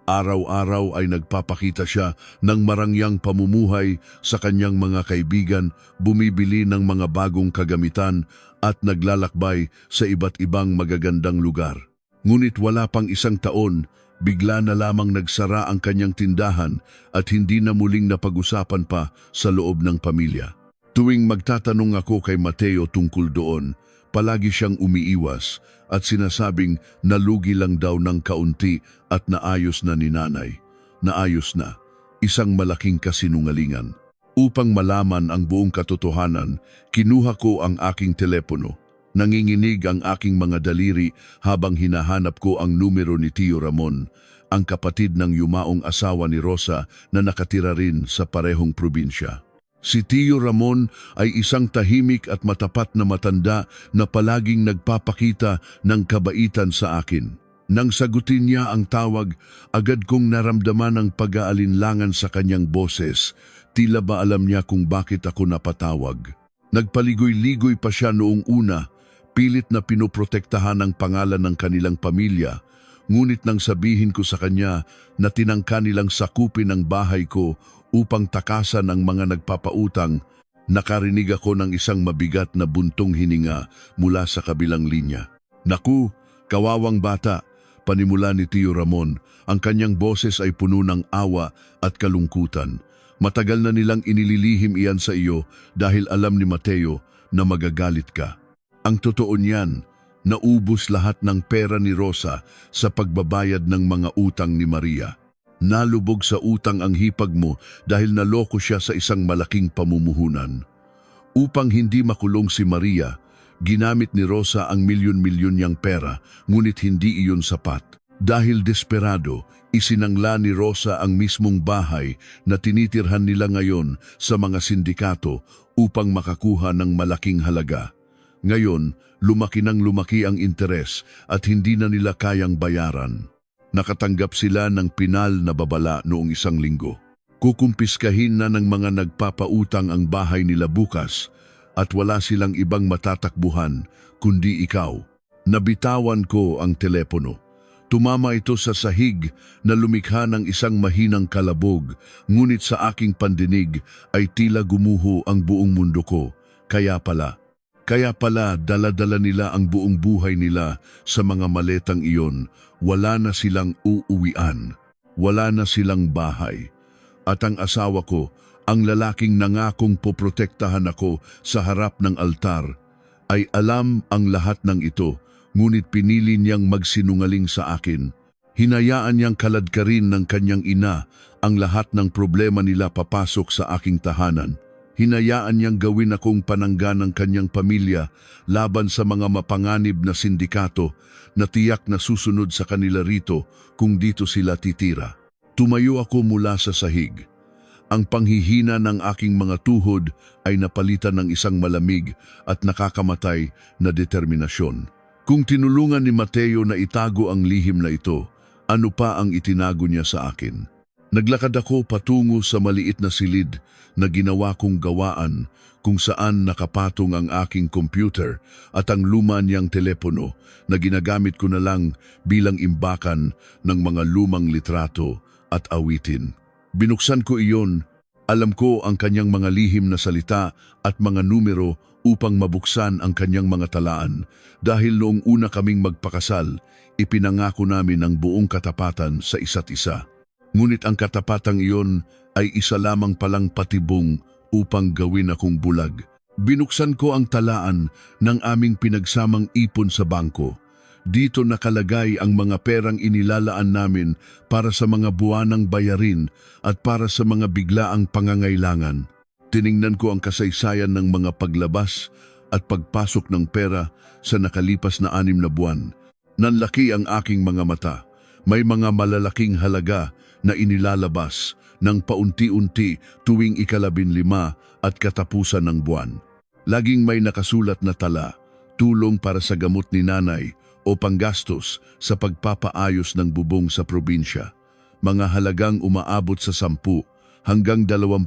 Araw-araw ay nagpapakita siya ng marangyang pamumuhay sa kanyang mga kaibigan, bumibili ng mga bagong kagamitan at naglalakbay sa iba't ibang magagandang lugar. Ngunit wala pang 1 taon, bigla na lamang nagsara ang kanyang tindahan at hindi na muling napag-usapan pa sa loob ng pamilya. Tuwing magtatanong ako kay Mateo tungkol doon, palagi siyang umiiwas at sinasabing nalugi lang daw ng kaunti at naayos na ni nanay. Naayos na, isang malaking kasinungalingan. Upang malaman ang buong katotohanan, kinuha ko ang aking telepono. Nanginginig ang aking mga daliri habang hinahanap ko ang numero ni Tio Ramon, ang kapatid ng yumaong asawa ni Rosa na nakatira rin sa parehong probinsya. Si Tio Ramon ay isang tahimik at matapat na matanda na palaging nagpapakita ng kabaitan sa akin. Nang sagutin niya ang tawag, agad kong naramdaman ang pag-aalinlangan sa kanyang boses. Tila ba alam niya kung bakit ako napatawag. Nagpaligoy-ligoy pa siya noong una, pilit na pinoprotektahan ang pangalan ng kanilang pamilya, ngunit nang sabihin ko sa kanya na tinangka nilang sakupin ang bahay ko upang takasan ang mga nagpapautang, nakarinig ako ng isang mabigat na buntong hininga mula sa kabilang linya. Naku, kawawang bata, panimula ni Tio Ramon, ang kanyang boses ay puno ng awa at kalungkutan. Matagal na nilang inililihim iyan sa iyo dahil alam ni Mateo na magagalit ka. Ang totoo niyan, naubos lahat ng pera ni Rosa sa pagbabayad ng mga utang ni Maria. Nalubog sa utang ang hipag mo dahil naloko siya sa isang malaking pamumuhunan. Upang hindi makulong si Maria, ginamit ni Rosa ang milyon-milyon niyang pera, ngunit hindi iyon sapat. Dahil desperado, isinangla ni Rosa ang mismong bahay na tinitirhan nila ngayon sa mga sindikato upang makakuha ng malaking halaga. Ngayon, lumaki ang interes at hindi na nila kayang bayaran. Nakatanggap sila ng pinal na babala noong 1 linggo. Kukumpiskahin na ng mga nagpapautang ang bahay nila bukas at wala silang ibang matatakbuhan kundi ikaw. Nabitawan ko ang telepono. Tumama ito sa sahig na lumikha ng isang mahinang kalabog, ngunit sa aking pandinig ay tila gumuho ang buong mundo ko. Kaya pala dala-dala nila ang buong buhay nila sa mga maletang iyon. Wala na silang uuwian, wala na silang bahay. At ang asawa ko, ang lalaking nangakong poprotektahan ako sa harap ng altar, ay alam ang lahat ng ito, ngunit pinili niyang magsinungaling sa akin. Hinayaan niyang kaladkarin ng kanyang ina ang lahat ng problema nila papasok sa aking tahanan. Hinayaan niyang gawin akong panangga ng kanyang pamilya laban sa mga mapanganib na sindikato na tiyak na susunod sa kanila rito kung dito sila titira. Tumayo ako mula sa sahig. Ang panghihina ng aking mga tuhod ay napalitan ng isang malamig at nakakamatay na determinasyon. Kung tinulungan ni Mateo na itago ang lihim na ito, ano pa ang itinago niya sa akin? Naglakad ako patungo sa maliit na silid na ginawa kong gawaan kung saan nakapatong ang aking computer at ang luma niyang telepono na ginagamit ko na lang bilang imbakan ng mga lumang litrato at awitin. Binuksan ko iyon, alam ko ang kanyang mga lihim na salita at mga numero upang mabuksan ang kanyang mga talaan dahil noong una kaming magpakasal, ipinangako namin ang buong katapatan sa isa't isa. Ngunit ang katapatang iyon ay isa lamang palang patibong upang gawin akong bulag. Binuksan ko ang talaan ng aming pinagsamang ipon sa bangko. Dito nakalagay ang mga perang inilalaan namin para sa mga buwanang bayarin at para sa mga biglaang pangangailangan. Tiningnan ko ang kasaysayan ng mga paglabas at pagpasok ng pera sa nakalipas na 6 na buwan. Nanlaki ang aking mga mata. May mga malalaking halaga na inilalabas ng paunti-unti tuwing ika-15 at katapusan ng buwan. Laging may nakasulat na tala, tulong para sa gamot ni nanay o panggastos sa pagpapaayos ng bubong sa probinsya. Mga halagang umaabot sa 10 hanggang 20,000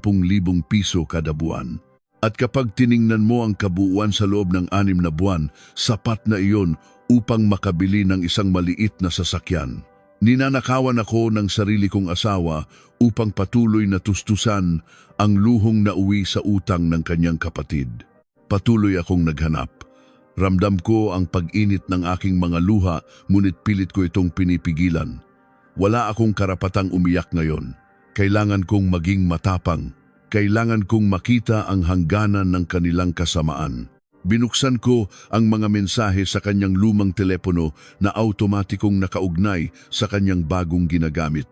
piso kada buwan. At kapag tiningnan mo ang kabuuan sa loob ng 6 na buwan, sapat na iyon upang makabili ng isang maliit na sasakyan. Ninanakawan ako ng sarili kong asawa upang patuloy na tustusan ang luhong nauwi sa utang ng kanyang kapatid. Patuloy akong naghanap. Ramdam ko ang pag-init ng aking mga luha, ngunit pilit ko itong pinipigilan. Wala akong karapatang umiyak ngayon. Kailangan kong maging matapang. Kailangan kong makita ang hangganan ng kanilang kasamaan. Binuksan ko ang mga mensahe sa kanyang lumang telepono na automatikong nakaugnay sa kanyang bagong ginagamit.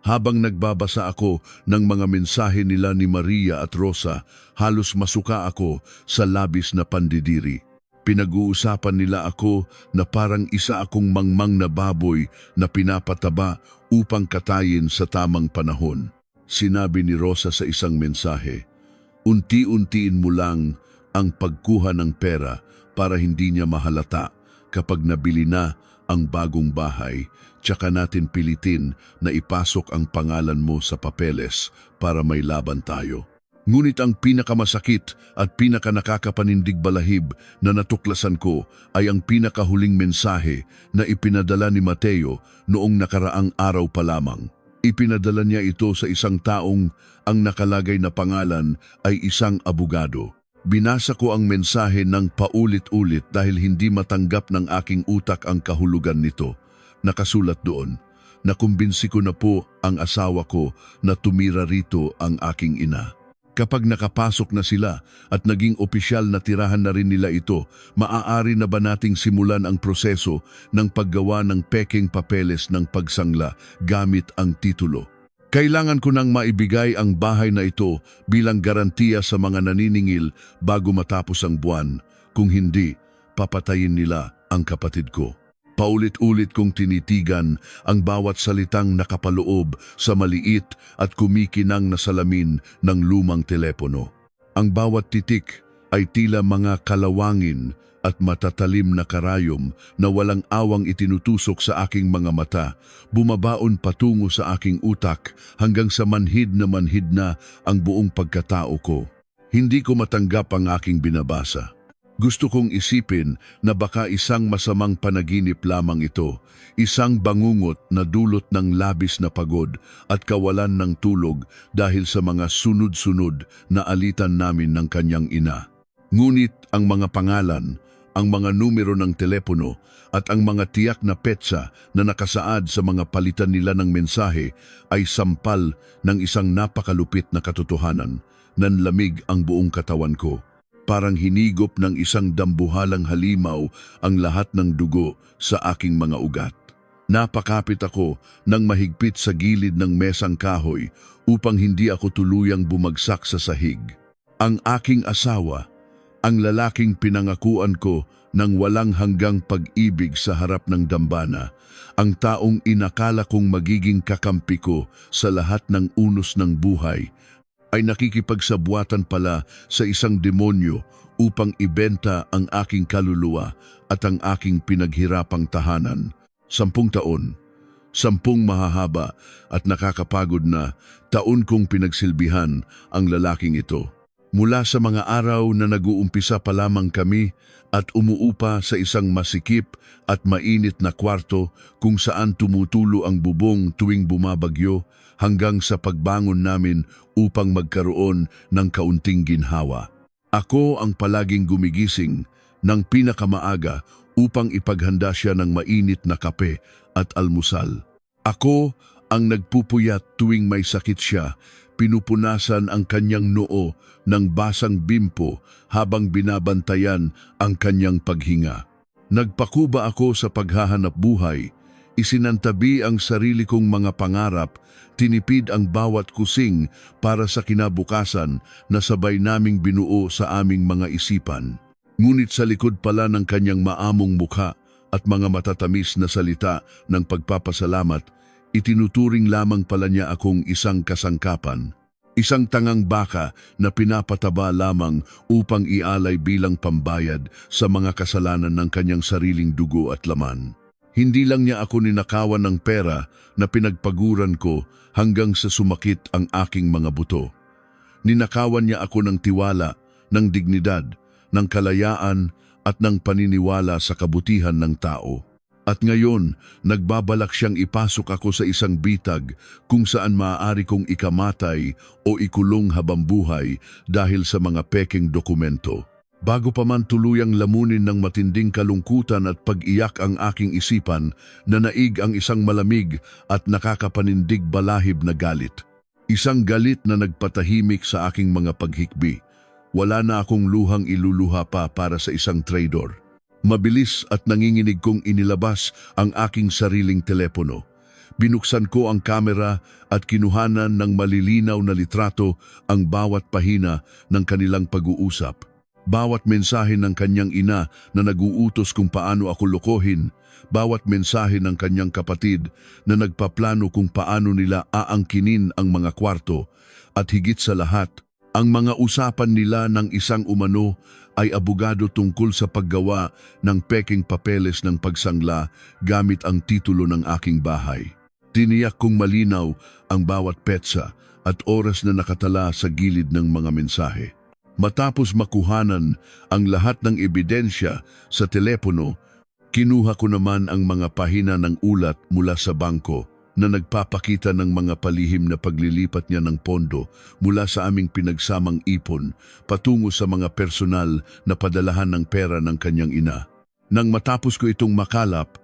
Habang nagbabasa ako ng mga mensahe nila ni Maria at Rosa, halos masuka ako sa labis na pandidiri. Pinag-uusapan nila ako na parang isa akong mangmang na baboy na pinapataba upang katayin sa tamang panahon. Sinabi ni Rosa sa isang mensahe, "Unti-untiin mo lang ang pagkuha ng pera para hindi niya mahalata. Kapag nabili na ang bagong bahay, tsaka natin pilitin na ipasok ang pangalan mo sa papeles para may laban tayo." Ngunit ang pinakamasakit at pinakanakakapanindig balahib na natuklasan ko ay ang pinakahuling mensahe na ipinadala ni Mateo noong nakaraang araw pa lamang. Ipinadala niya ito sa isang taong ang nakalagay na pangalan ay isang abogado. Binasa ko ang mensahe ng paulit-ulit dahil hindi matanggap ng aking utak ang kahulugan nito. Nakasulat doon, nakumbinsi ko na po ang asawa ko na tumira rito ang aking ina. Kapag nakapasok na sila at naging opisyal na tirahan na rin nila ito, maaari na ba nating simulan ang proseso ng paggawa ng pekeng papeles ng pagsangla gamit ang titulo? Kailangan ko nang maibigay ang bahay na ito bilang garantiya sa mga naniningil bago matapos ang buwan. Kung hindi, papatayin nila ang kapatid ko. Paulit-ulit kong tinitigan ang bawat salitang nakapaloob sa maliit at kumikinang na salamin ng lumang telepono. Ang bawat titik ay tila mga kalawangin at matatalim na karayom na walang awang itinutusok sa aking mga mata, bumabaon patungo sa aking utak hanggang sa manhid na ang buong pagkatao ko. Hindi ko matanggap ang aking binabasa. Gusto kong isipin na baka isang masamang panaginip lamang ito, isang bangungot na dulot ng labis na pagod at kawalan ng tulog dahil sa mga sunod-sunod na alitan namin ng kanyang ina. Ngunit ang mga pangalan, ang mga numero ng telepono at ang mga tiyak na petsa na nakasaad sa mga palitan nila ng mensahe ay sampal ng isang napakalupit na katotohanan. Nanlamig ang buong katawan ko. Parang hinigop ng isang dambuhalang halimaw ang lahat ng dugo sa aking mga ugat. Napakapit ako ng mahigpit sa gilid ng mesang kahoy upang hindi ako tuluyang bumagsak sa sahig. Ang aking asawa, ang lalaking pinangakuan ko ng walang hanggang pag-ibig sa harap ng dambana, ang taong inakala kong magiging kakampi ko sa lahat ng unos ng buhay, ay nakikipagsabwatan pala sa isang demonyo upang ibenta ang aking kaluluwa at ang aking pinaghirapang tahanan. 10 taon, 10 mahahaba at nakakapagod na taon kong pinagsilbihan ang lalaking ito. Mula sa mga araw na nag-uumpisa pa lamang kami at umuupa sa isang masikip at mainit na kwarto kung saan tumutulo ang bubong tuwing bumabagyo hanggang sa pagbangon namin upang magkaroon ng kaunting ginhawa. Ako ang palaging gumigising ng pinakamaaga upang ipaghanda siya ng mainit na kape at almusal. Ako ang nagpupuyat tuwing may sakit siya, pinupunasan ang kanyang noo ng basang bimpo habang binabantayan ang kanyang paghinga. Nagpakuba ako sa paghahanap buhay, isinantabi ang sarili kong mga pangarap, tinipid ang bawat kusing para sa kinabukasan na sabay naming binuo sa aming mga isipan. Ngunit sa likod pala ng kanyang maamong mukha at mga matatamis na salita ng pagpapasalamat, itinuturing lamang pala niya akong isang kasangkapan. Isang tangang baka na pinapataba lamang upang ialay bilang pambayad sa mga kasalanan ng kanyang sariling dugo at laman. Hindi lang niya ako ninakawan ng pera na pinagpaguran ko hanggang sa sumakit ang aking mga buto. Ninakawan niya ako ng tiwala, ng dignidad, ng kalayaan at ng paniniwala sa kabutihan ng tao. At ngayon, nagbabalak siyang ipasok ako sa isang bitag kung saan maaari kong ikamatay o ikulong habang buhay dahil sa mga pekeng dokumento. Bago pa man tuluyang lamunin ng matinding kalungkutan at pag-iyak ang aking isipan, nanaig ang isang malamig at nakakapanindig balahib na galit. Isang galit na nagpatahimik sa aking mga paghikbi. Wala na akong luhang iluluha pa para sa isang traidor. Mabilis at nanginginig kong inilabas ang aking sariling telepono. Binuksan ko ang kamera at kinuhanan ng malilinaw na litrato ang bawat pahina ng kanilang pag-uusap. Bawat mensahe ng kanyang ina na nag-uutos kung paano ako lokohin, bawat mensahe ng kanyang kapatid na nagpaplano kung paano nila aangkinin ang mga kwarto, at higit sa lahat, ang mga usapan nila ng isang umano ay abogado tungkol sa paggawa ng peking papeles ng pagsangla gamit ang titulo ng aking bahay. Tiniyak kong malinaw ang bawat petsa at oras na nakatala sa gilid ng mga mensahe. Matapos makuhanan ang lahat ng ebidensya sa telepono, kinuha ko naman ang mga pahina ng ulat mula sa bangko na nagpapakita ng mga palihim na paglilipat niya ng pondo mula sa aming pinagsamang ipon patungo sa mga personal na padalahan ng pera ng kanyang ina. Nang matapos ko itong makalap,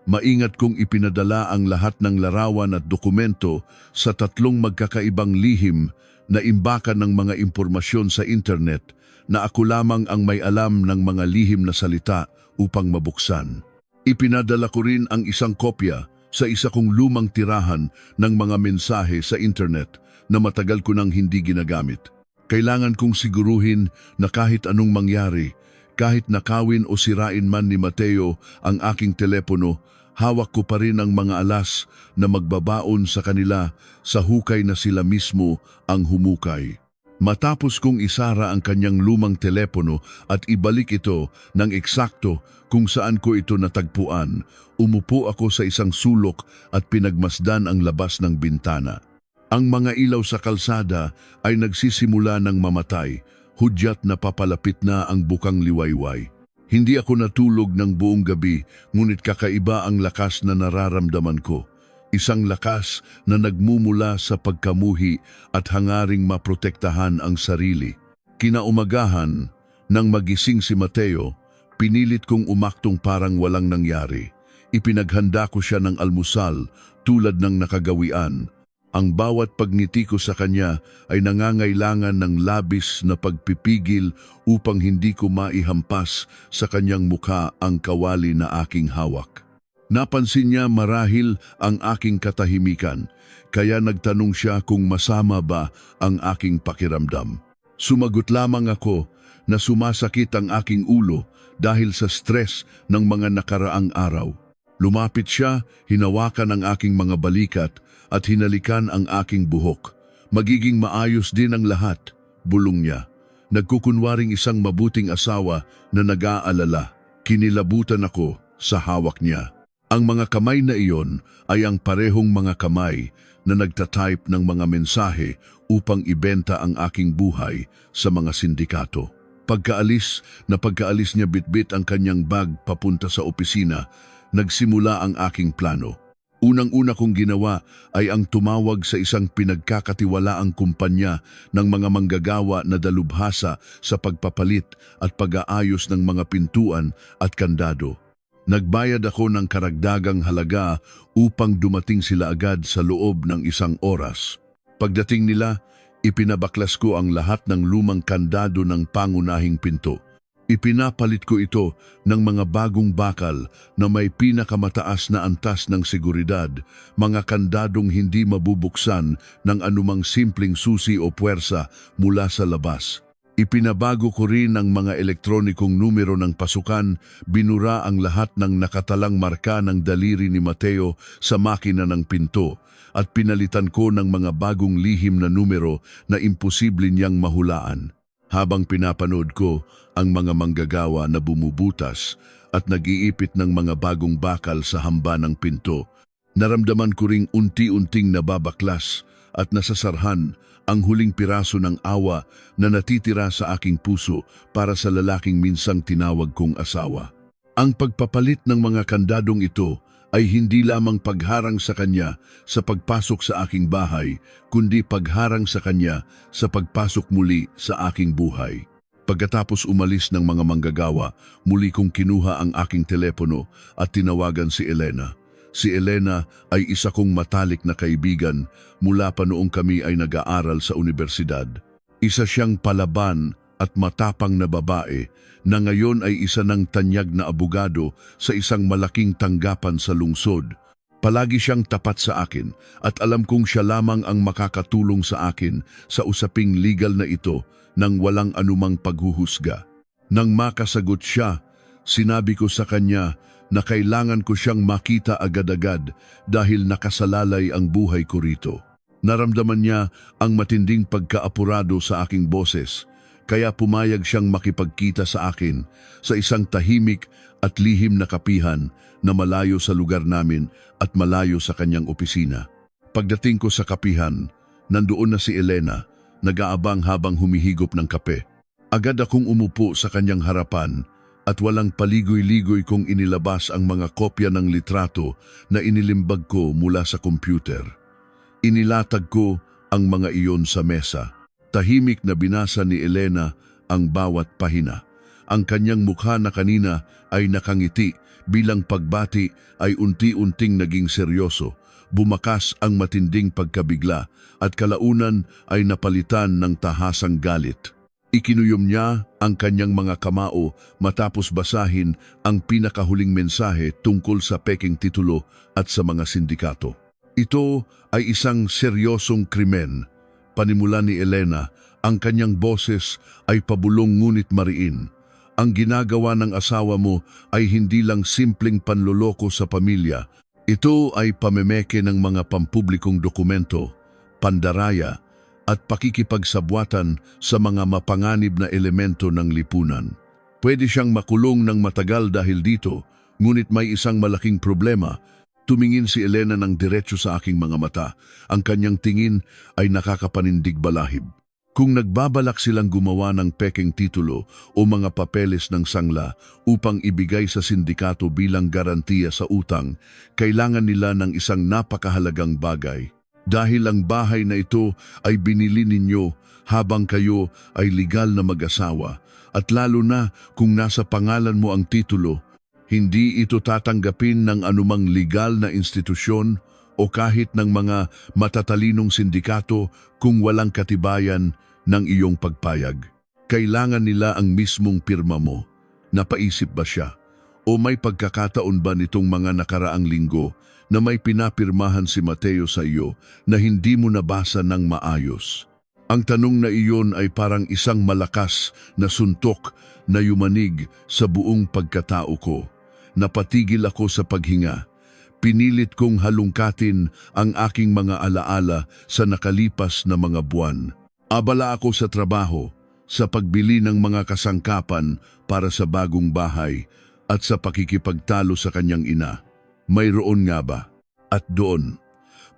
maingat kong ipinadala ang lahat ng larawan at dokumento sa 3 magkakaibang lihim na imbakan ng mga impormasyon sa internet na ako lamang ang may alam ng mga lihim na salita upang mabuksan. Ipinadala ko rin ang isang kopya sa isa kong lumang tirahan ng mga mensahe sa internet na matagal ko nang hindi ginagamit. Kailangan kong siguruhin na kahit anong mangyari, kahit nakawin o sirain man ni Mateo ang aking telepono, hawak ko pa rin ang mga alas na magbabaon sa kanila sa hukay na sila mismo ang humukay. Matapos kong isara ang kanyang lumang telepono at ibalik ito ng eksakto kung saan ko ito natagpuan, umupo ako sa isang sulok at pinagmasdan ang labas ng bintana. Ang mga ilaw sa kalsada ay nagsisimula ng mamatay, hudyat na papalapit na ang bukang liwayway. Hindi ako natulog ng buong gabi, ngunit kakaiba ang lakas na nararamdaman ko. Isang lakas na nagmumula sa pagkamuhi at hangaring maprotektahan ang sarili. Kinaumagahan, nang magising si Mateo, pinilit kong umaktong parang walang nangyari. Ipinaghanda ko siya ng almusal tulad ng nakagawian. Ang bawat pagngiti ko sa kanya ay nangangailangan ng labis na pagpipigil upang hindi ko maihampas sa kanyang mukha ang kawali na aking hawak. Napansin niya marahil ang aking katahimikan, kaya nagtanong siya kung masama ba ang aking pakiramdam. Sumagot lamang ako na sumasakit ang aking ulo dahil sa stress ng mga nakaraang araw. Lumapit siya, hinawakan ang aking mga balikat at hinalikan ang aking buhok. Magiging maayos din ang lahat, bulong niya. Nagkukunwaring isang mabuting asawa na nag-aalala. Kinilabutan ako sa hawak niya. Ang mga kamay na iyon ay ang parehong mga kamay na nagtatype ng mga mensahe upang ibenta ang aking buhay sa mga sindikato. Pagkaalis niya bitbit ang kanyang bag papunta sa opisina, nagsimula ang aking plano. Unang-una kong ginawa ay ang tumawag sa isang pinagkakatiwalaang kumpanya ng mga manggagawa na dalubhasa sa pagpapalit at pag-aayos ng mga pintuan at kandado. Nagbayad ako ng karagdagang halaga upang dumating sila agad sa loob ng 1 oras. Pagdating nila, ipinabaklas ko ang lahat ng lumang kandado ng pangunahing pinto. Ipinapalit ko ito ng mga bagong bakal na may pinakamataas na antas ng seguridad, mga kandadong hindi mabubuksan ng anumang simpleng susi o puwersa mula sa labas. Ipinabago ko rin ang mga elektronikong numero ng pasukan, binura ang lahat ng nakatalang marka ng daliri ni Mateo sa makina ng pinto, at pinalitan ko ng mga bagong lihim na numero na imposible niyang mahulaan. Habang pinapanood ko ang mga manggagawa na bumubutas at nag-iipit ng mga bagong bakal sa hamba ng pinto, naramdaman ko ring unti-unting nababaklas at nasasarhan ang huling piraso ng awa na natitira sa aking puso para sa lalaking minsang tinawag kong asawa. Ang pagpapalit ng mga kandadong ito ay hindi lamang pagharang sa kanya sa pagpasok sa aking bahay, kundi pagharang sa kanya sa pagpasok muli sa aking buhay. Pagkatapos umalis ng mga manggagawa, muli kong kinuha ang aking telepono at tinawagan si Elena. Si Elena ay isa kong matalik na kaibigan mula pa noong kami ay nag-aaral sa universidad. Isa siyang palaban at matapang na babae na ngayon ay isa ng tanyag na abogado sa isang malaking tanggapan sa lungsod. Palagi siyang tapat sa akin at alam kong siya lamang ang makakatulong sa akin sa usaping legal na ito nang walang anumang paghuhusga. Nang makasagot siya, sinabi ko sa kanya na kailangan ko siyang makita agad-agad dahil nakasalalay ang buhay ko rito. Naramdaman niya ang matinding pagkaapurado sa aking boses, kaya pumayag siyang makipagkita sa akin sa isang tahimik at lihim na kapihan na malayo sa lugar namin at malayo sa kanyang opisina. Pagdating ko sa kapihan, nandoon na si Elena, nag-aabang habang humihigop ng kape. Agad akong umupo sa kanyang harapan at walang paligoy-ligoy kong inilabas ang mga kopya ng litrato na inilimbag ko mula sa computer. Inilatag ko ang mga iyon sa mesa. Tahimik na binasa ni Elena ang bawat pahina. Ang kanyang mukha na kanina ay nakangiti, bilang pagbati ay unti-unting naging seryoso. Bumakas ang matinding pagkabigla at kalaunan ay napalitan ng tahasang galit. Ikinuyom niya ang kanyang mga kamao matapos basahin ang pinakahuling mensahe tungkol sa peking titulo at sa mga sindikato. Ito ay isang seryosong krimen. Panimula ni Elena, ang kanyang boses ay pabulong ngunit mariin. Ang ginagawa ng asawa mo ay hindi lang simpleng panloloko sa pamilya. Ito ay pamemeke ng mga pampublikong dokumento, pandaraya, at pakikipagsabwatan sa mga mapanganib na elemento ng lipunan. Pwede siyang makulong ng matagal dahil dito, ngunit may isang malaking problema. Tumingin si Elena ng diretso sa aking mga mata. Ang kanyang tingin ay nakakapanindig balahib. Kung nagbabalak silang gumawa ng pekeng titulo o mga papeles ng sangla upang ibigay sa sindikato bilang garantiya sa utang, kailangan nila ng isang napakahalagang bagay. Dahil ang bahay na ito ay binili ninyo habang kayo ay legal na mag-asawa, at lalo na kung nasa pangalan mo ang titulo, hindi ito tatanggapin ng anumang legal na institusyon o kahit ng mga matatalinong sindikato kung walang katibayan ng iyong pagpayag. Kailangan nila ang mismong pirma mo. Napaisip ba siya? O may pagkakataon ba nitong mga nakaraang linggo na may pinapirmahan si Mateo sa iyo na hindi mo nabasa ng maayos? Ang tanong na iyon ay parang isang malakas na suntok na yumanig sa buong pagkatao ko. Napatigil ako sa paghinga. Pinilit kong halungkatin ang aking mga alaala sa nakalipas na mga buwan. Abala ako sa trabaho, sa pagbili ng mga kasangkapan para sa bagong bahay at sa pakikipagtalo sa kanyang ina. Mayroon nga ba? At doon,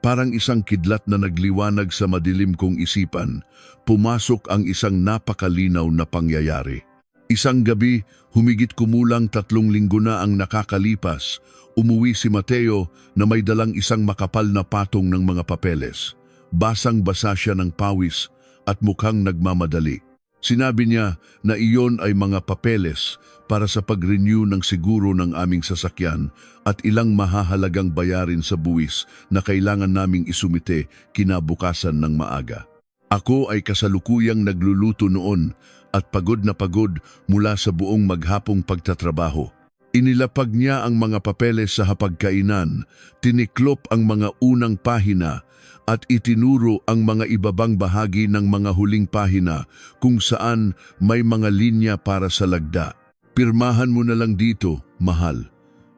parang isang kidlat na nagliwanag sa madilim kong isipan, pumasok ang isang napakalinaw na pangyayari. Isang gabi, humigit kumulang 3 linggo na ang nakakalipas, umuwi si Mateo na may dalang isang makapal na patong ng mga papeles. Basang-basa siya ng pawis at mukhang nagmamadali. Sinabi niya na iyon ay mga papeles para sa pag-renew ng siguro ng aming sasakyan at ilang mahahalagang bayarin sa buwis na kailangan naming isumite kinabukasan ng maaga. Ako ay kasalukuyang nagluluto noon at pagod na pagod mula sa buong maghapong pagtatrabaho. Inilapag niya ang mga papeles sa hapagkainan, tiniklop ang mga unang pahina at itinuro ang mga ibabang bahagi ng mga huling pahina kung saan may mga linya para sa lagda. Pirmahan mo na lang dito, mahal.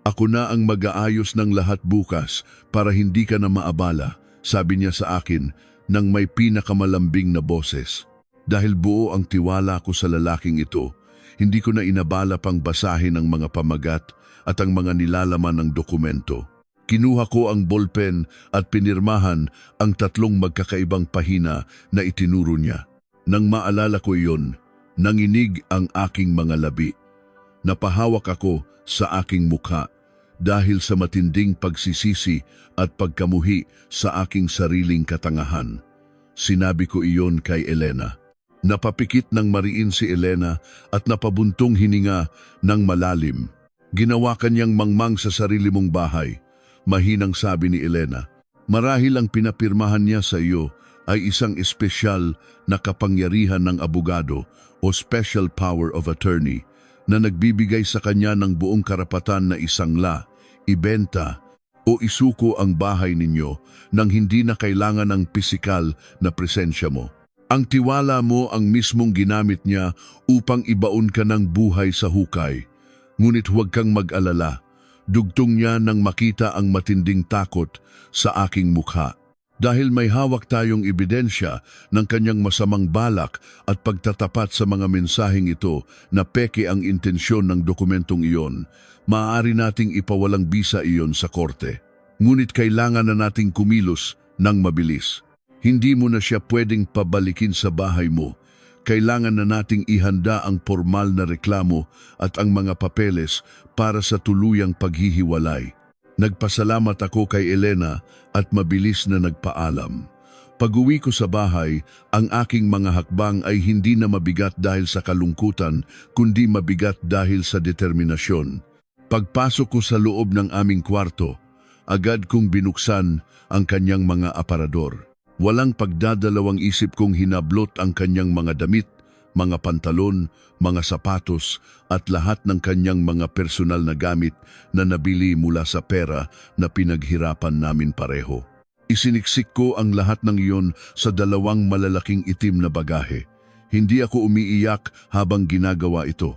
Ako na ang mag-aayos ng lahat bukas para hindi ka na maabala, sabi niya sa akin nang may pinakamalambing na boses. Dahil buo ang tiwala ko sa lalaking ito, hindi ko na inabala pang basahin ang mga pamagat at ang mga nilalaman ng dokumento. Kinuha ko ang ballpen at pinirmahan ang 3 magkakaibang pahina na itinuro niya. Nang maalala ko iyon, nanginig ang aking mga labi. Napahawak ako sa aking mukha dahil sa matinding pagsisisi at pagkamuhi sa aking sariling katangahan. Sinabi ko iyon kay Elena. Napapikit ng mariin si Elena at napabuntong hininga ng malalim. Ginawa kanyang mangmang sa sarili mong bahay. Mahinang sabi ni Elena, marahil ang pinapirmahan niya sa iyo ay isang espesyal na kapangyarihan ng abogado o special power of attorney na nagbibigay sa kanya ng buong karapatan na isangla, ibenta o isuko ang bahay ninyo nang hindi na kailangan ng pisikal na presensya mo. Ang tiwala mo ang mismong ginamit niya upang ibaon ka ng buhay sa hukay. Ngunit huwag kang mag-alala. Dugtong niya nang makita ang matinding takot sa aking mukha. Dahil may hawak tayong ebidensya ng kanyang masamang balak at pagtatapat sa mga mensaheng ito na peke ang intensyon ng dokumentong iyon, maaari nating ipawalang bisa iyon sa korte. Ngunit kailangan na nating kumilos ng mabilis. Hindi mo na siya pwedeng pabalikin sa bahay mo. Kailangan na nating ihanda ang formal na reklamo at ang mga papeles para sa tuluyang paghihiwalay. Nagpasalamat ako kay Elena at mabilis na nagpaalam. Pag-uwi ko sa bahay, ang aking mga hakbang ay hindi na mabigat dahil sa kalungkutan, kundi mabigat dahil sa determinasyon. Pagpasok ko sa loob ng aming kwarto, agad kong binuksan ang kanyang mga aparador. Walang pagdadalawang isip kong hinablot ang kanyang mga damit, mga pantalon, mga sapatos at lahat ng kanyang mga personal na gamit na nabili mula sa pera na pinaghirapan namin pareho. Isiniksik ko ang lahat ng iyon sa 2 malalaking itim na bagahe. Hindi ako umiiyak habang ginagawa ito.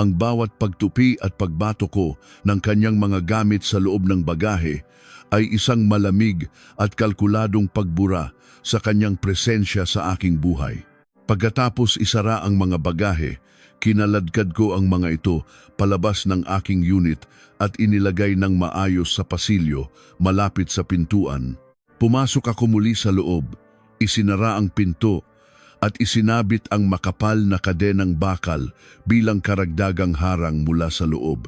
Ang bawat pagtupi at pagbato ko ng kanyang mga gamit sa loob ng bagahe ay isang malamig at kalkuladong pagbura sa kanyang presensya sa aking buhay. Pagkatapos isara ang mga bagahe, kinaladkad ko ang mga ito palabas ng aking unit at inilagay ng maayos sa pasilyo malapit sa pintuan. Pumasok ako muli sa loob, isinara ang pinto at isinabit ang makapal na kadenang bakal bilang karagdagang harang mula sa loob.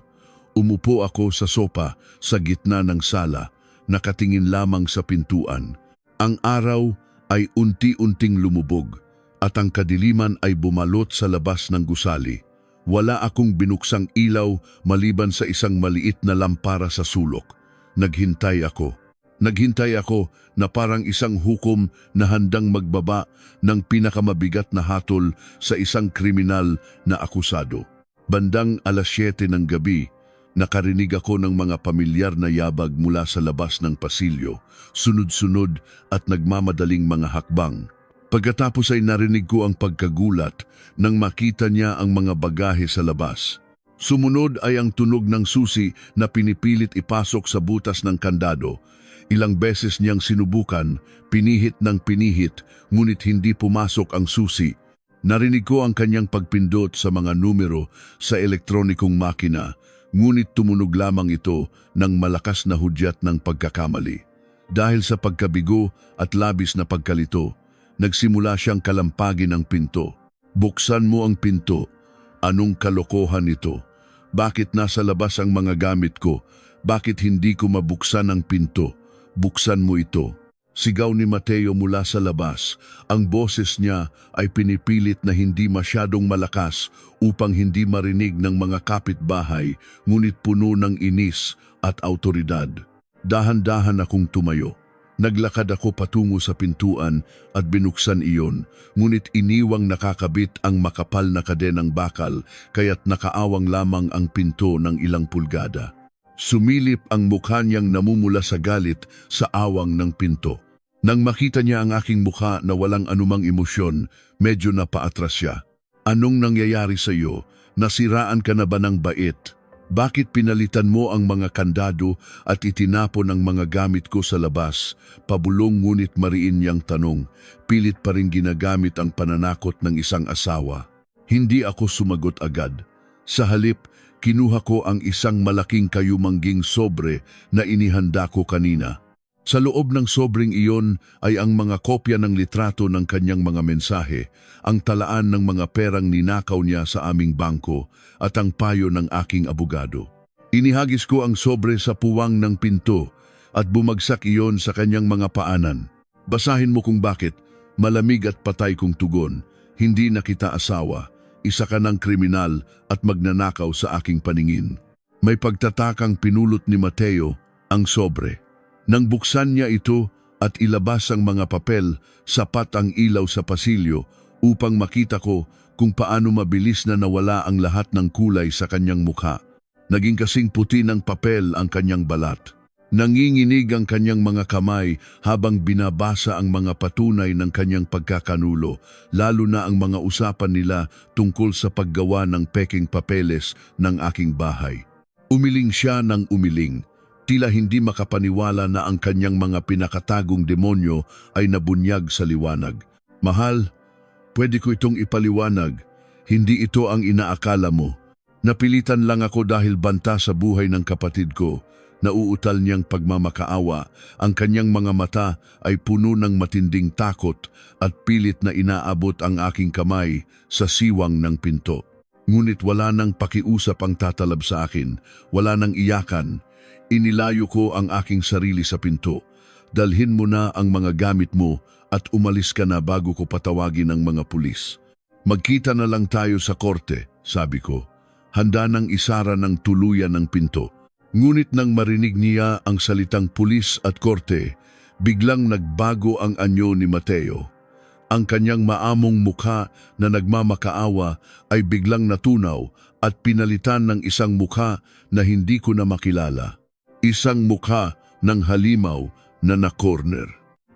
Umupo ako sa sopa sa gitna ng sala, nakatingin lamang sa pintuan. Ang araw ay unti-unting lumubog at ang kadiliman ay bumalot sa labas ng gusali. Wala akong binuksang ilaw maliban sa isang maliit na lampara sa sulok. Naghintay ako. Naghintay ako na parang isang hukom na handang magbaba ng pinakamabigat na hatol sa isang kriminal na akusado. Bandang 7:00 ng gabi, nakarinig ako ng mga pamilyar na yabag mula sa labas ng pasilyo, sunod-sunod at nagmamadaling mga hakbang. Pagkatapos ay narinig ko ang pagkagulat nang makita niya ang mga bagahe sa labas. Sumunod ay ang tunog ng susi na pinipilit ipasok sa butas ng kandado. Ilang beses niyang sinubukan, pinihit ng pinihit, ngunit hindi pumasok ang susi. Narinig ko ang kanyang pagpindot sa mga numero sa elektronikong makina, ngunit tumunog lamang ito ng malakas na hudyat ng pagkakamali. Dahil sa pagkabigo at labis na pagkalito, nagsimula siyang kalampagin ang pinto. Buksan mo ang pinto. Anong kalokohan ito? Bakit nasa labas ang mga gamit ko? Bakit hindi ko mabuksan ang pinto? Buksan mo ito. Sigaw ni Mateo mula sa labas. Ang boses niya ay pinipilit na hindi masyadong malakas upang hindi marinig ng mga kapitbahay, ngunit puno ng inis at autoridad. Dahan-dahan akong tumayo. Naglakad ako patungo sa pintuan at binuksan iyon, ngunit iniwang nakakabit ang makapal na kadenang bakal kaya't nakaawang lamang ang pinto ng ilang pulgada. Sumilip ang mukha niyang namumula sa galit sa awang ng pinto. Nang makita niya ang aking mukha na walang anumang emosyon, medyo napaatras siya. Anong nangyayari sa iyo? Nasiraan ka na ba ng bait? Bakit pinalitan mo ang mga kandado at itinapon ang mga gamit ko sa labas? Pabulong ngunit mariin niyang tanong. Pilit pa rin ginagamit ang pananakot ng isang asawa. Hindi ako sumagot agad. Sa halip, kinuha ko ang isang malaking kayumangging sobre na inihanda ko kanina. Sa loob ng sobreng iyon ay ang mga kopya ng litrato ng kanyang mga mensahe, ang talaan ng mga perang ninakaw niya sa aming bangko at ang payo ng aking abogado. Inihagis ko ang sobre sa puwang ng pinto at bumagsak iyon sa kanyang mga paanan. Basahin mo kung bakit, malamig at patay kong tugon, hindi na kita asawa, isa ka ng kriminal at magnanakaw sa aking paningin. May pagtatakang pinulot ni Mateo ang sobre. Nang buksan niya ito at ilabas ang mga papel, sapat ang ilaw sa pasilyo upang makita ko kung paano mabilis na nawala ang lahat ng kulay sa kanyang mukha. Naging kasing puti ng papel ang kanyang balat. Nanginginig ang kanyang mga kamay habang binabasa ang mga patunay ng kanyang pagkakanulo, lalo na ang mga usapan nila tungkol sa paggawa ng peking papeles ng aking bahay. Umiling siya ng umiling. Tila hindi makapaniwala na ang kanyang mga pinakatagong demonyo ay nabunyag sa liwanag. Mahal, pwede ko itong ipaliwanag. Hindi ito ang inaakala mo. Napilitan lang ako dahil banta sa buhay ng kapatid ko. Nauutal niyang pagmamakaawa. Ang kanyang mga mata ay puno ng matinding takot at pilit na inaabot ang aking kamay sa siwang ng pinto. Ngunit wala nang pakiusap ang tatalab sa akin. Wala nang iyakan. Inilayo ko ang aking sarili sa pinto. Dalhin mo na ang mga gamit mo at umalis ka na bago ko patawagin ang mga pulis. Magkita na lang tayo sa korte, sabi ko. Handa nang isara ng tuluyan ng pinto. Ngunit nang marinig niya ang salitang pulis at korte, biglang nagbago ang anyo ni Mateo. Ang kanyang maamong mukha na nagmamakaawa ay biglang natunaw at pinalitan ng isang mukha na hindi ko na makilala. Isang mukha ng halimaw na na-corner.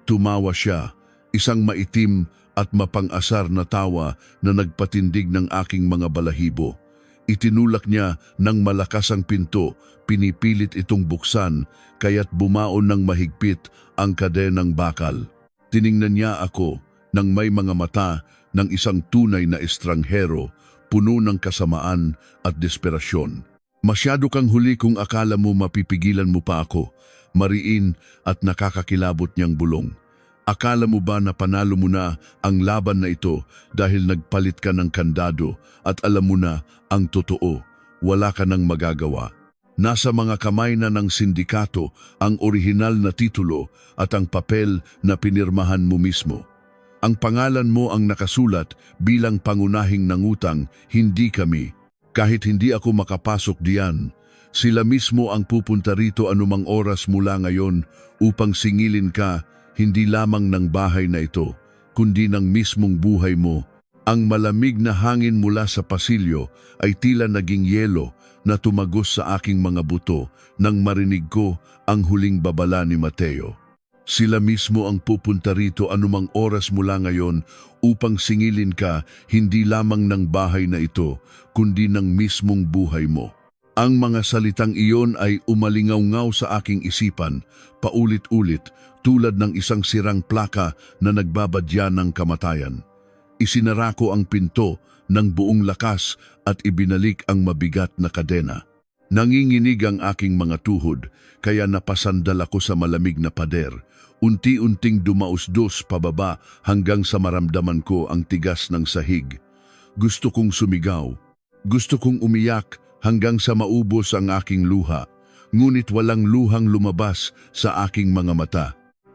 Tumawa siya, isang maitim at mapang-asar na tawa na nagpatindig ng aking mga balahibo. Itinulak niya ng malakas ang pinto, pinipilit itong buksan, kaya't bumaon ng mahigpit ang kadenang bakal. Tiningnan niya ako nang may mga mata ng isang tunay na estranghero, puno ng kasamaan at desperasyon. Masyado kang huli kung akala mo mapipigilan mo pa ako, mariin at nakakakilabot niyang bulong. Akala mo ba na panalo mo na ang laban na ito dahil nagpalit ka ng kandado at alam mo na ang totoo, wala ka nang magagawa. Nasa mga kamay na ng sindikato ang orihinal na titulo at ang papel na pinirmahan mo mismo. Ang pangalan mo ang nakasulat bilang pangunahing nangutang, hindi kami. Kahit hindi ako makapasok diyan, sila mismo ang pupunta rito anumang oras mula ngayon upang singilin ka hindi lamang ng bahay na ito, kundi ng mismong buhay mo. Ang malamig na hangin mula sa pasilyo ay tila naging yelo na tumagos sa aking mga buto nang marinig ko ang huling babala ni Mateo. Sila mismo ang pupunta rito anumang oras mula ngayon upang singilin ka hindi lamang ng bahay na ito, kundi ng mismong buhay mo. Ang mga salitang iyon ay umalingaw-ngaw sa aking isipan, paulit-ulit, tulad ng isang sirang plaka na nagbabadya ng kamatayan. Isinara ko ang pinto ng buong lakas at ibinalik ang mabigat na kadena. Nanginginig ang aking mga tuhod, kaya napasandal ako sa malamig na pader. Unti-unting dumausdos pababa hanggang sa maramdaman ko ang tigas ng sahig. Gusto kong sumigaw. Gusto kong umiyak hanggang sa maubos ang aking luha. Ngunit walang luhang lumabas sa aking mga mata.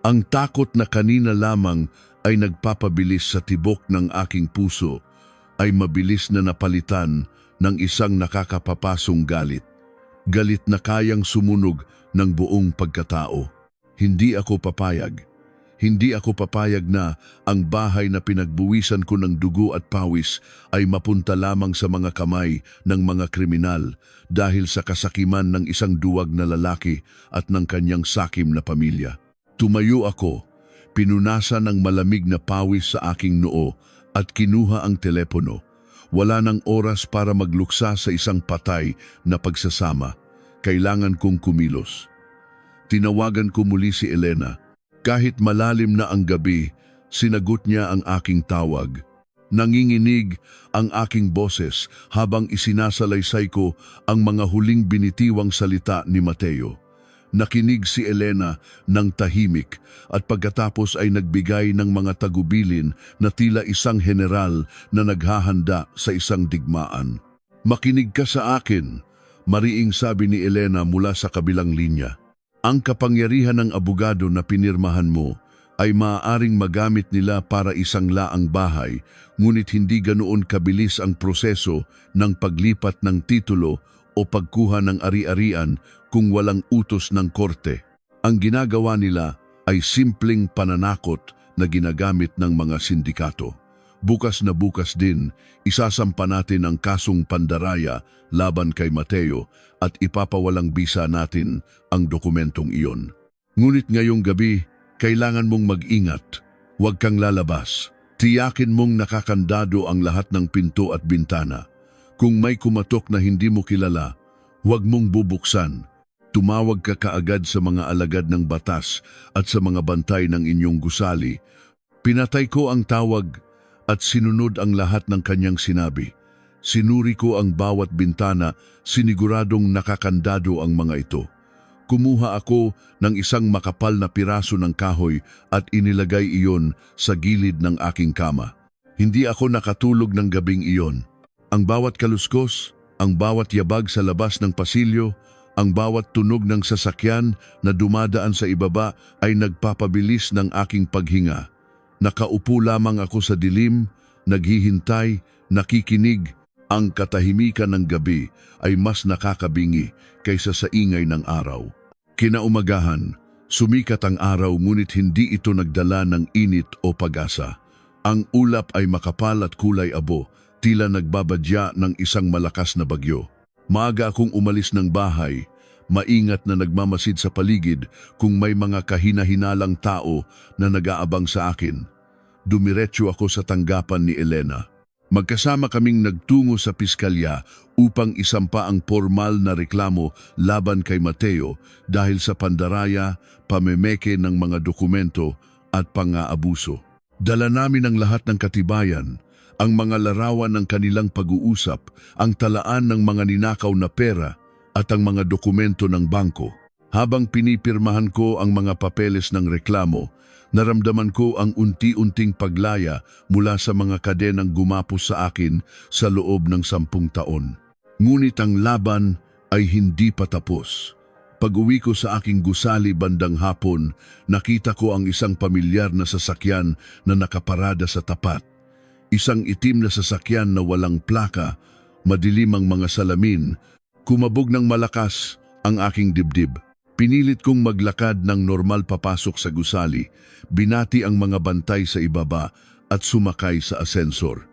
Ang takot na kanina lamang ay nagpapabilis sa tibok ng aking puso ay mabilis na napalitan ng isang nakakapapasong galit. Galit na kayang sumunog ng buong pagkatao. Hindi ako papayag. Hindi ako papayag na ang bahay na pinagbuwisan ko ng dugo at pawis ay mapunta lamang sa mga kamay ng mga kriminal dahil sa kasakiman ng isang duwag na lalaki at ng kanyang sakim na pamilya. Tumayo ako, pinunasan ng malamig na pawis sa aking noo at kinuha ang telepono. Wala nang oras para magluksa sa isang patay na pagsasama. Kailangan kong kumilos. Tinawagan ko muli si Elena. Kahit malalim na ang gabi, sinagot niya ang aking tawag. Nanginginig ang aking boses habang isinasalaysay ko ang mga huling binitiwang salita ni Mateo. Nakinig si Elena ng tahimik at pagkatapos ay nagbigay ng mga tagubilin na tila isang general na naghahanda sa isang digmaan. "Makinig ka sa akin," mariing sabi ni Elena mula sa kabilang linya. "Ang kapangyarihan ng abogado na pinirmahan mo ay maaaring magamit nila para isangla ang bahay, ngunit hindi ganoon kabilis ang proseso ng paglipat ng titulo o pagkuha ng ari-arian kung walang utos ng korte. Ang ginagawa nila ay simpleng pananakot na ginagamit ng mga sindikato. Bukas na bukas din, isasampa natin ang kasong pandaraya laban kay Mateo at ipapawalang bisa natin ang dokumentong iyon. Ngunit ngayong gabi, kailangan mong mag-ingat. Huwag kang lalabas. Tiyakin mong nakakandado ang lahat ng pinto at bintana. Kung may kumatok na hindi mo kilala, huwag mong bubuksan. Tumawag ka kaagad sa mga alagad ng batas at sa mga bantay ng inyong gusali. Pinatay ko ang tawag at sinunod ang lahat ng kanyang sinabi. Sinuri ko ang bawat bintana, siniguradong nakakandado ang mga ito. Kumuha ako ng isang makapal na piraso ng kahoy at inilagay iyon sa gilid ng aking kama. Hindi ako nakatulog ng gabing iyon. Ang bawat kaluskos, ang bawat yabag sa labas ng pasilyo, ang bawat tunog ng sasakyan na dumadaan sa ibaba ay nagpapabilis ng aking paghinga. Nakaupo lamang ako sa dilim, naghihintay, nakikinig. Ang katahimikan ng gabi ay mas nakakabingi kaysa sa ingay ng araw. Kinaumagahan, sumikat ang araw ngunit hindi ito nagdala ng init o pag-asa. Ang ulap ay makapal at kulay abo, tila nagbabadya ng isang malakas na bagyo. Maaga akong umalis ng bahay, maingat na nagmamasid sa paligid kung may mga kahina-hinalang tao na nag-aabang sa akin. Dumiretso ako sa tanggapan ni Elena. Magkasama kaming nagtungo sa piskalya upang isampa ang formal na reklamo laban kay Mateo dahil sa pandaraya, pamemeke ng mga dokumento at pang-aabuso. Dala namin ang lahat ng katibayan, ang mga larawan ng kanilang pag-uusap, ang talaan ng mga ninakaw na pera at ang mga dokumento ng bangko. Habang pinipirmahan ko ang mga papeles ng reklamo, naramdaman ko ang unti-unting paglaya mula sa mga kadenang gumapos sa akin sa loob ng 10 taon. Ngunit ang laban ay hindi pa tapos. Pag-uwi ko sa aking gusali bandang hapon, nakita ko ang isang pamilyar na sasakyan na nakaparada sa tapat. Isang itim na sasakyan na walang plaka, madilim ang mga salamin, kumabog ng malakas ang aking dibdib. Pinilit kong maglakad ng normal papasok sa gusali, binati ang mga bantay sa ibaba at sumakay sa asensor.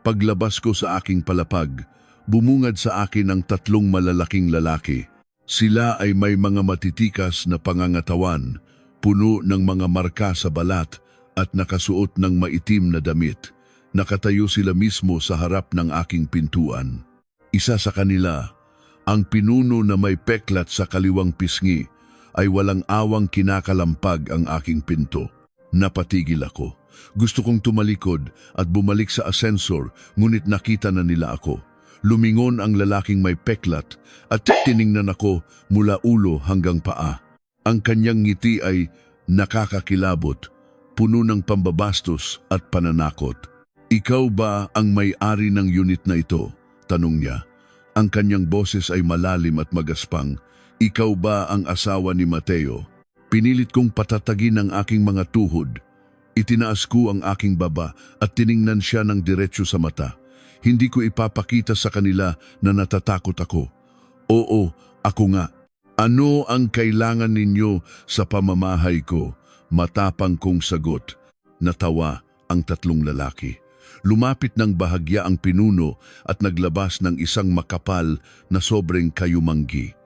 Paglabas ko sa aking palapag, bumungad sa akin ang 3 malalaking lalaki. Sila ay may mga matitikas na pangangatawan, puno ng mga marka sa balat at nakasuot ng maitim na damit. Nakatayo sila mismo sa harap ng aking pintuan. Isa sa kanila, ang pinuno na may peklat sa kaliwang pisngi, ay walang awang kinakalampag ang aking pinto. Napatigil ako. Gusto kong tumalikod at bumalik sa ascensor, ngunit nakita na nila ako. Lumingon ang lalaking may peklat at tiningnan ako mula ulo hanggang paa. Ang kanyang ngiti ay nakakakilabot, puno ng pambabastos at pananakot. "Ikaw ba ang may-ari ng unit na ito?" tanong niya. Ang kanyang boses ay malalim at magaspang. "Ikaw ba ang asawa ni Mateo?" Pinilit kong patatagin ang aking mga tuhod. Itinaas ko ang aking baba at tiningnan siya ng diretso sa mata. Hindi ko ipapakita sa kanila na natatakot ako. "Oo, ako nga." "Ano ang kailangan ninyo sa pamamahay ko?" Matapang kong sagot. Natawa ang tatlong lalaki. Lumapit ng bahagya ang pinuno at naglabas ng isang makapal na sobreng kayumanggi.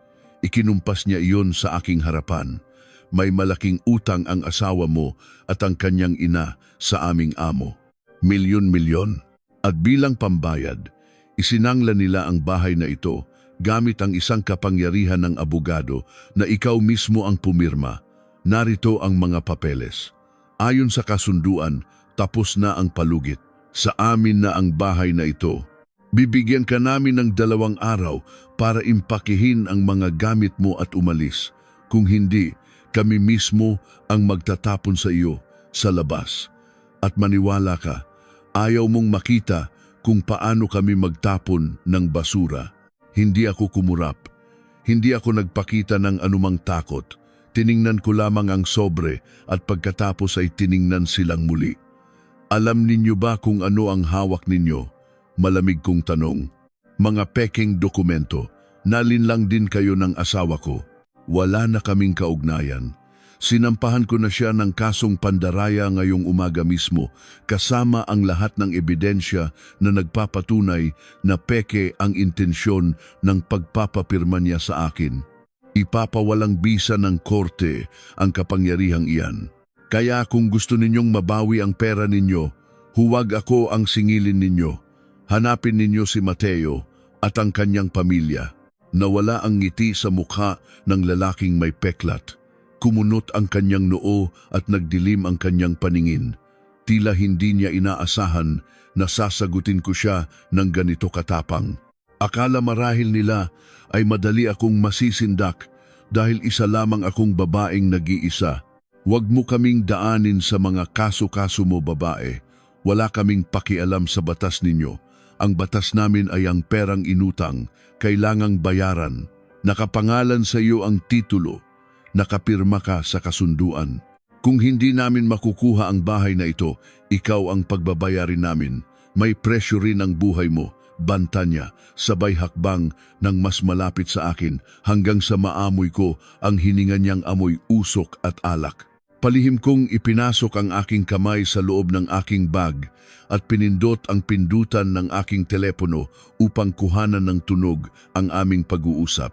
Ikinumpas niya iyon sa aking harapan. "May malaking utang ang asawa mo at ang kanyang ina sa aming amo. Milyon-milyon. At bilang pambayad, isinangla nila ang bahay na ito gamit ang isang kapangyarihan ng abogado na ikaw mismo ang pumirma. Narito ang mga papeles. Ayon sa kasunduan, tapos na ang palugit. Sa amin na ang bahay na ito. Bibigyan ka namin ng 2 araw para impakihin ang mga gamit mo at umalis. Kung hindi, kami mismo ang magtatapon sa iyo sa labas. At maniwala ka, ayaw mong makita kung paano kami magtapon ng basura." Hindi ako kumurap. Hindi ako nagpakita ng anumang takot. Tiningnan ko lamang ang sobre at pagkatapos ay tiningnan silang muli. "Alam ninyo ba kung ano ang hawak ninyo?" Malamig kong tanong. "Mga peking dokumento. Nalinlang din kayo ng asawa ko." Wala na kaming kaugnayan. Sinampahan ko na siya ng kasong pandaraya ngayong umaga mismo, kasama ang lahat ng ebidensya na nagpapatunay na peke ang intensyon ng pagpapapirma niya sa akin. Ipapawalang bisa ng korte ang kapangyarihang iyan. Kaya kung gusto ninyong mabawi ang pera ninyo, huwag ako ang singilin ninyo. Hanapin ninyo si Mateo at ang kanyang pamilya. Nawala ang ngiti sa mukha ng lalaking may peklat. Kumunot ang kanyang noo at nagdilim ang kanyang paningin. Tila hindi niya inaasahan na sasagutin ko siya ng ganito katapang. Akala marahil nila ay madali akong masisindak dahil isa lamang akong babaeng nag-iisa. "Huwag mo kaming daanin sa mga kaso-kaso mo, babae. Wala kaming pakialam sa batas ninyo. Ang batas namin ay ang perang inutang, kailangang bayaran. Nakapangalan sa iyo ang titulo. Nakapirma ka sa kasunduan. Kung hindi namin makukuha ang bahay na ito, ikaw ang pagbabayarin namin. May presyo rin ang buhay mo." Banta niya, sabay hakbang ng mas malapit sa akin hanggang sa maamoy ko ang hininga niyang amoy usok at alak. Palihim kong ipinasok ang aking kamay sa loob ng aking bag at pinindot ang pindutan ng aking telepono upang kuhanan ng tunog ang aming pag-uusap.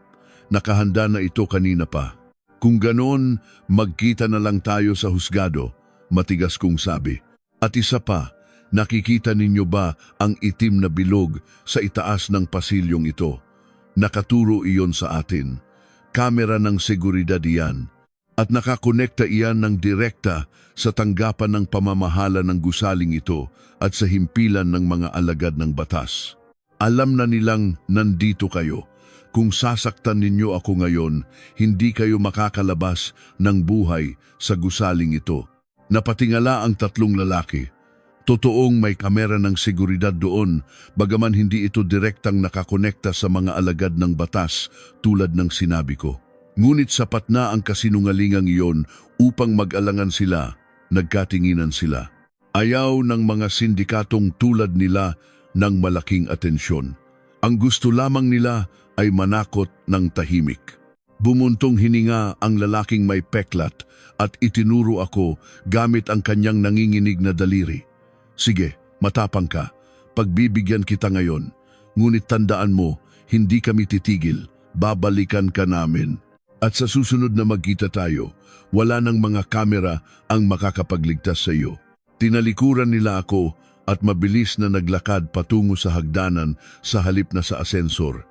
Nakahanda na ito kanina pa. "Kung ganoon, magkita na lang tayo sa husgado," matigas kong sabi. "At isa pa, nakikita ninyo ba ang itim na bilog sa itaas ng pasilyong ito? Nakaturo iyon sa atin. Kamera ng seguridad iyan. At nakakonekta iyan ng direkta sa tanggapan ng pamamahala ng gusaling ito at sa himpilan ng mga alagad ng batas. Alam na nilang nandito kayo. Kung sasaktan ninyo ako ngayon, hindi kayo makakalabas ng buhay sa gusaling ito." Napatingala ang tatlong lalaki. Totoong may kamera ng seguridad doon, bagaman hindi ito direktang nakakonekta sa mga alagad ng batas tulad ng sinabi ko. Ngunit sapat na ang kasinungalingang iyon upang mag-alangan sila. Nagkatinginan sila. Ayaw ng mga sindikatong tulad nila ng malaking atensyon. Ang gusto lamang nila ay manakot ng tahimik. Bumuntong hininga ang lalaking may peklat at itinuro ako gamit ang kanyang nanginginig na daliri. "Sige, matapang ka. Pagbibigyan kita ngayon. Ngunit tandaan mo, hindi kami titigil. Babalikan ka namin." At sa susunod na magkita tayo, wala nang mga kamera ang makakapagligtas sa iyo. Tinalikuran nila ako at mabilis na naglakad patungo sa hagdanan sa halip na sa asensor.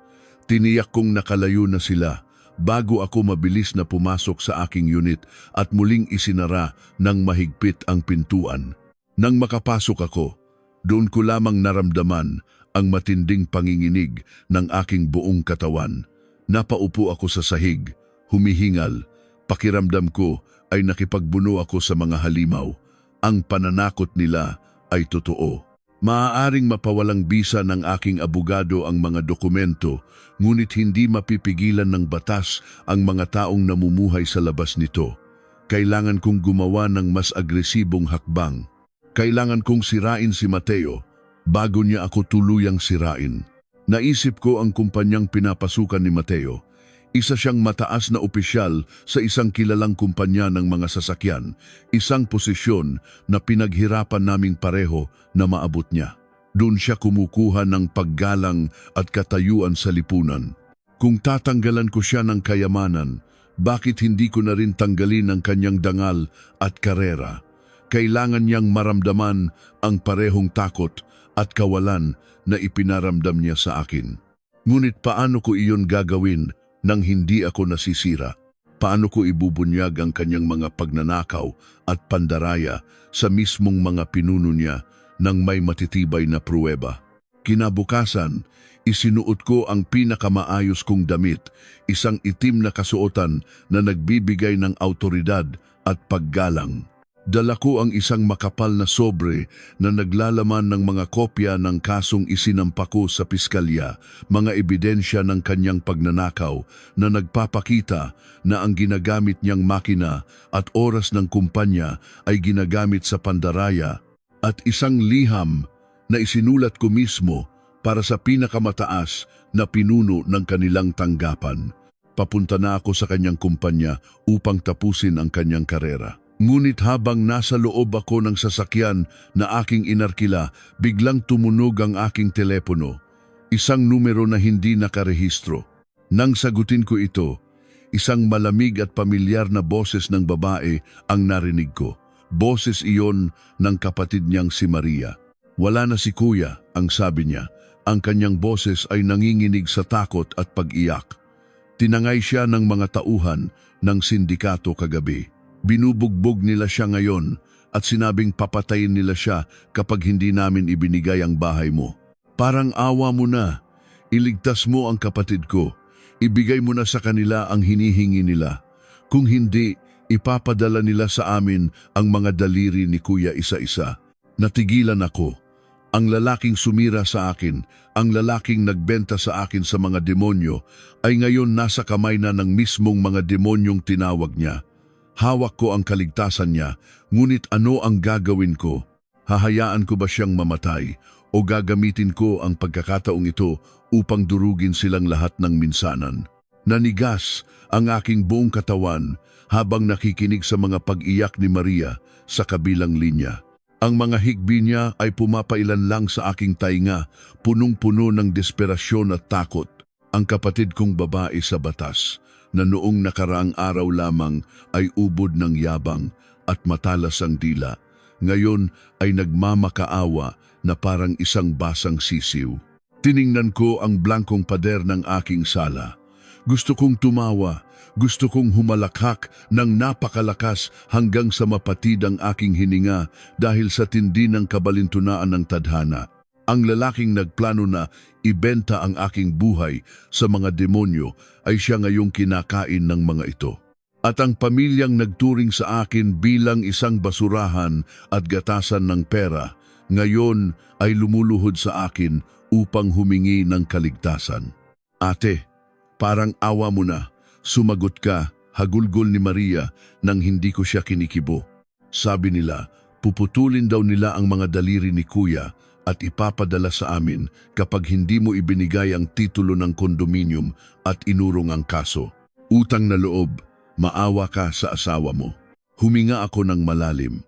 Tiniyak kong nakalayo na sila bago ako mabilis na pumasok sa aking unit at muling isinara ng mahigpit ang pintuan. Nang makapasok ako, doon ko lamang naramdaman ang matinding panginginig ng aking buong katawan. Napaupo ako sa sahig, humihingal. Pakiramdam ko ay nakipagbuno ako sa mga halimaw. Ang pananakot nila ay totoo. Maaaring mapawalang bisa ng aking abogado ang mga dokumento, ngunit hindi mapipigilan ng batas ang mga taong namumuhay sa labas nito. Kailangan kong gumawa ng mas agresibong hakbang. Kailangan kong sirain si Mateo bago niya ako tuluyang sirain. Naisip ko ang kumpanyang pinapasukan ni Mateo. Isa siyang mataas na opisyal sa isang kilalang kumpanya ng mga sasakyan, isang posisyon na pinaghirapan naming pareho na maabot niya. Doon siya kumukuha ng paggalang at katayuan sa lipunan. Kung tatanggalan ko siya ng kayamanan, bakit hindi ko na rin tanggalin ang kanyang dangal at karera? Kailangan niyang maramdaman ang parehong takot at kawalan na ipinaramdam niya sa akin. Ngunit paano ko iyon gagawin nang hindi ako nasisira? Paano ko ibubunyag ang kanyang mga pagnanakaw at pandaraya sa mismong mga pinuno niya nang may matitibay na pruweba? Kinabukasan, isinuot ko ang pinakamaayos kong damit, isang itim na kasuotan na nagbibigay ng awtoridad at paggalang. Dala ko ang isang makapal na sobre na naglalaman ng mga kopya ng kasong isinampa ko sa piskalya, mga ebidensya ng kanyang pagnanakaw na nagpapakita na ang ginagamit niyang makina at oras ng kumpanya ay ginagamit sa pandaraya, at isang liham na isinulat ko mismo para sa pinakamataas na pinuno ng kanilang tanggapan. Papunta na ako sa kanyang kumpanya upang tapusin ang kanyang karera. Ngunit habang nasa loob ako ng sasakyan na aking inarkila, biglang tumunog ang aking telepono. Isang numero na hindi nakarehistro. Nang sagutin ko ito, isang malamig at pamilyar na boses ng babae ang narinig ko. Boses iyon ng kapatid niyang si Maria. Wala na si Kuya, ang sabi niya. Ang kanyang boses ay nanginginig sa takot at pag-iyak. Tinangay siya ng mga tauhan ng sindikato kagabi. Binubugbog nila siya ngayon at sinabing papatayin nila siya kapag hindi namin ibinigay ang bahay mo. Parang awa mo na. Iligtas mo ang kapatid ko. Ibigay mo na sa kanila ang hinihingi nila. Kung hindi, ipapadala nila sa amin ang mga daliri ni Kuya isa-isa. Natigilan ako. Ang lalaking sumira sa akin, ang lalaking nagbenta sa akin sa mga demonyo, ay ngayon nasa kamay na ng mismong mga demonyong tinawag niya. Hawak ko ang kaligtasan niya, ngunit ano ang gagawin ko? Hahayaan ko ba siyang mamatay o gagamitin ko ang pagkakataong ito upang durugin silang lahat ng minsanan? Nanigas ang aking buong katawan habang nakikinig sa mga pag-iyak ni Maria sa kabilang linya. Ang mga higbi niya ay pumapailan lang sa aking tainga, punong-puno ng desperasyon at takot. Ang kapatid kong babae sa batas, na noong nakaraang araw lamang ay ubod ng yabang at matalas ang dila, ngayon ay nagmamakaawa na parang isang basang sisiw. Tiningnan ko ang blankong pader ng aking sala. Gusto kong tumawa, gusto kong humalakhak ng napakalakas hanggang sa mapatid ang aking hininga dahil sa tindi ng kabalintunaan ng tadhana. Ang lalaking nagplano na ibenta ang aking buhay sa mga demonyo ay siya ngayong kinakain ng mga ito. At ang pamilyang nagturing sa akin bilang isang basurahan at gatasan ng pera, ngayon ay lumuluhod sa akin upang humingi ng kaligtasan. Ate, parang awa mo na, sumagot ka, hagulgol ni Maria nang hindi ko siya kinikibo. Sabi nila, puputulin daw nila ang mga daliri ni Kuya at ipapadala sa amin kapag hindi mo ibinigay ang titulo ng kondominium at inurong ang kaso. Utang na loob, maawa ka sa asawa mo. Huminga ako ng malalim.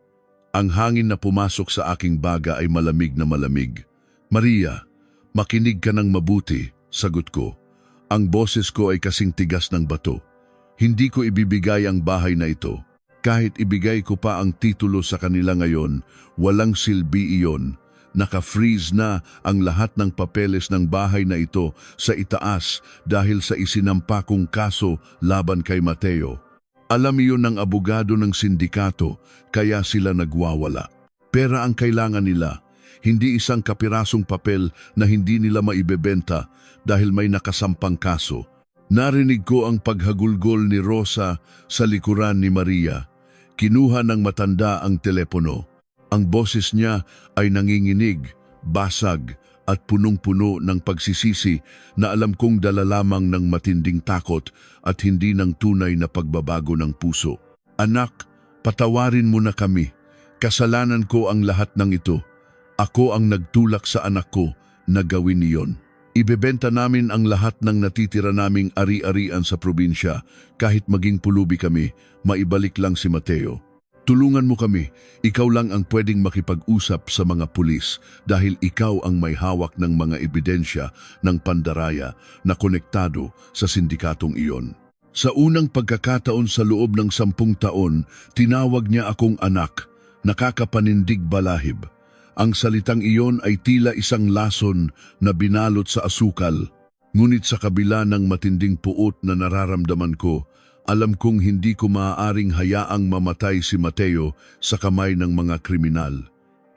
Ang hangin na pumasok sa aking baga ay malamig na malamig. Maria, makinig ka ng mabuti, sagot ko. Ang boses ko ay kasing tigas ng bato. Hindi ko ibibigay ang bahay na ito. Kahit ibigay ko pa ang titulo sa kanila ngayon, walang silbi iyon. Naka-freeze na ang lahat ng papeles ng bahay na ito sa itaas dahil sa isinampa kong kaso laban kay Mateo. Alam iyon ng abogado ng sindikato, kaya sila nagwawala. Pera ang kailangan nila, hindi isang kapirasong papel na hindi nila maibebenta dahil may nakasampang kaso. Narinig ko ang paghagulgol ni Rosa sa likuran ni Maria. Kinuha ng matanda ang telepono. Ang boses niya ay nanginginig, basag at punong-puno ng pagsisisi na alam kong dala lamang ng matinding takot at hindi ng tunay na pagbabago ng puso. Anak, patawarin mo na kami. Kasalanan ko ang lahat ng ito. Ako ang nagtulak sa anak ko na gawin iyon. Ibebenta namin ang lahat ng natitira naming ari-arian sa probinsya kahit maging pulubi kami, maibalik lang si Mateo. Tulungan mo kami, ikaw lang ang pwedeng makipag-usap sa mga pulis dahil ikaw ang may hawak ng mga ebidensya ng pandaraya na konektado sa sindikatong iyon. Sa unang pagkakataon sa loob ng 10 taon, tinawag niya akong anak, nakakapanindig balahib. Ang salitang iyon ay tila isang lason na binalot sa asukal. Ngunit sa kabila ng matinding puot na nararamdaman ko, alam kong hindi ko maaaring hayaang mamatay si Mateo sa kamay ng mga kriminal.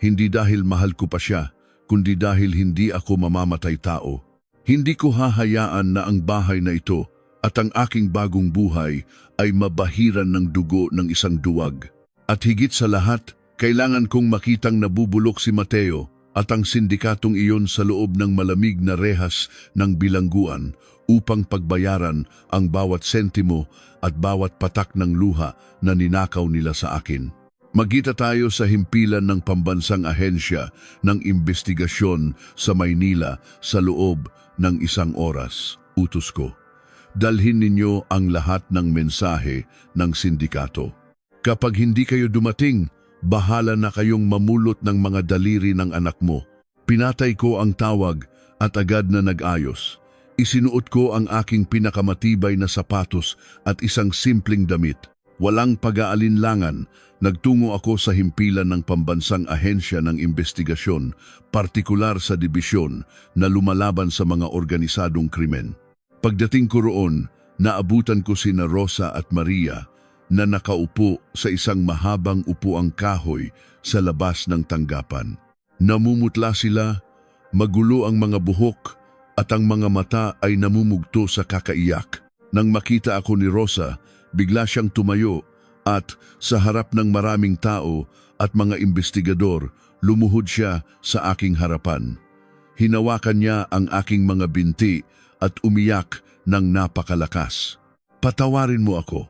Hindi dahil mahal ko pa siya, kundi dahil hindi ako mamamatay tao. Hindi ko hahayaan na ang bahay na ito at ang aking bagong buhay ay mabahiran ng dugo ng isang duwag. At higit sa lahat, kailangan kong makitang nabubulok si Mateo at ang sindikatong iyon sa loob ng malamig na rehas ng bilangguan upang pagbayaran ang bawat sentimo at bawat patak ng luha na ninakaw nila sa akin. Magkita tayo sa himpilan ng pambansang ahensya ng investigasyon sa Maynila sa loob ng 1 oras. Utos ko. Dalhin ninyo ang lahat ng mensahe ng sindikato. Kapag hindi kayo dumating, bahala na kayong mamulot ng mga daliri ng anak mo. Pinatay ko ang tawag at agad na nag-ayos. Isinuot ko ang aking pinakamatibay na sapatos at isang simpleng damit. Walang pag-aalinlangan, nagtungo ako sa himpilan ng pambansang ahensya ng investigasyon, partikular sa dibisyon na lumalaban sa mga organisadong krimen. Pagdating ko roon, naabutan ko sina Rosa at Maria na nakaupo sa isang mahabang upuang kahoy sa labas ng tanggapan. Namumutla sila, magulo ang mga buhok at ang mga mata ay namumugto sa kakaiyak. Nang makita ako ni Rosa, bigla siyang tumayo at sa harap ng maraming tao at mga investigador, lumuhod siya sa aking harapan. Hinawakan niya ang aking mga binti at umiyak ng napakalakas. Patawarin mo ako.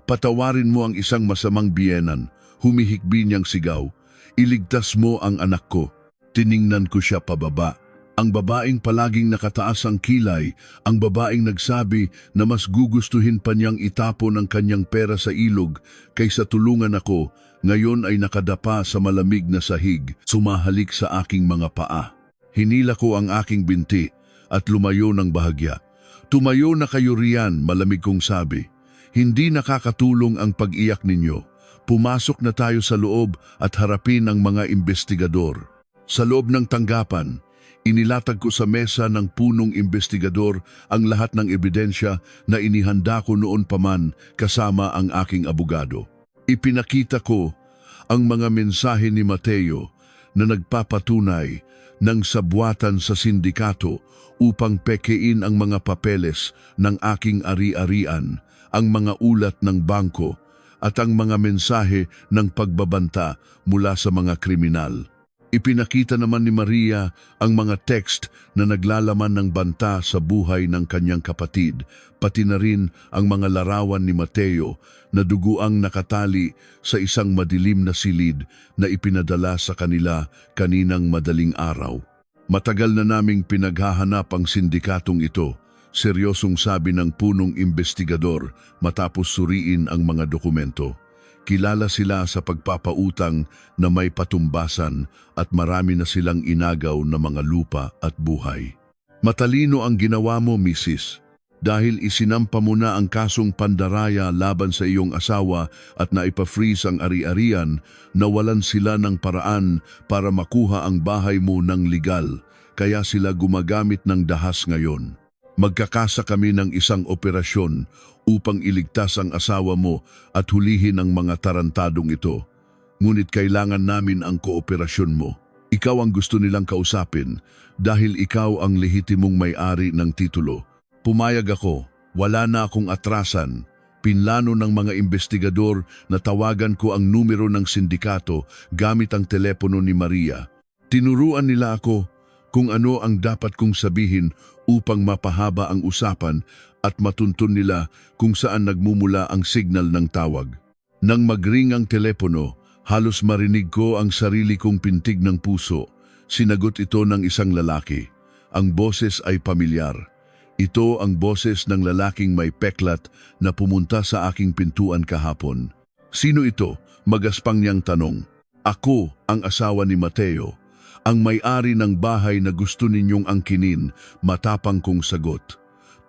Patawarin mo ang isang masamang biyenan, humihikbi niyang sigaw. Iligtas mo ang anak ko. Tiningnan ko siya pababa. Ang babaeng palaging nakataas ang kilay, ang babaeng nagsabi na mas gugustuhin pa niyang itapon ang kanyang pera sa ilog kaysa tulungan ako, ngayon ay nakadapa sa malamig na sahig, sumahalik sa aking mga paa. Hinila ko ang aking binti at lumayo ng bahagya. Tumayo na kayo riyan, malamig kong sabi. Hindi nakakatulong ang pag-iyak ninyo. Pumasok na tayo sa loob at harapin ang mga investigador. Sa loob ng tanggapan, inilatag ko sa mesa ng punong investigador ang lahat ng ebidensya na inihanda ko noon pa man kasama ang aking abogado. Ipinakita ko ang mga mensahe ni Mateo na nagpapatunay ng sabwatan sa sindikato upang pekein ang mga papeles ng aking ari-arian, ang mga ulat ng bangko at ang mga mensahe ng pagbabanta mula sa mga kriminal. Ipinakita naman ni Maria ang mga text na naglalaman ng banta sa buhay ng kanyang kapatid, pati na rin ang mga larawan ni Mateo na duguang nakatali sa isang madilim na silid na ipinadala sa kanila kaninang madaling araw. Matagal na naming pinaghahanap ang sindikatong ito, seryosong sabi ng punong investigador matapos suriin ang mga dokumento. Kilala sila sa pagpapautang na may patumbasan at marami na silang inagaw na mga lupa at buhay. Matalino ang ginawa mo, Mrs. dahil isinampa mo na ang kasong pandaraya laban sa iyong asawa at naipa-freeze ang ari-arian, nawalan sila ng paraan para makuha ang bahay mo ng legal, kaya sila gumagamit ng dahas ngayon. Magkakasa kami ng isang operasyon upang iligtas ang asawa mo at hulihin ang mga tarantadong ito. Ngunit kailangan namin ang kooperasyon mo. Ikaw ang gusto nilang kausapin dahil ikaw ang lehitimong may-ari ng titulo. Pumayag ako, wala na akong atrasan. Pinlano ng mga investigador na tawagan ko ang numero ng sindikato gamit ang telepono ni Maria. Tinuruan nila ako kung ano ang dapat kong sabihin upang mapahaba ang usapan at matuntun nila kung saan nagmumula ang signal ng tawag. Nang magring ang telepono, halos marinig ko ang sarili kong pintig ng puso. Sinagot ito ng isang lalaki. Ang boses ay pamilyar. Ito ang boses ng lalaking may peklat na pumunta sa aking pintuan kahapon. Sino ito? Magaspang niyang tanong. Ako ang asawa ni Mateo, ang may-ari ng bahay na gusto ninyong angkinin, matapang kong sagot.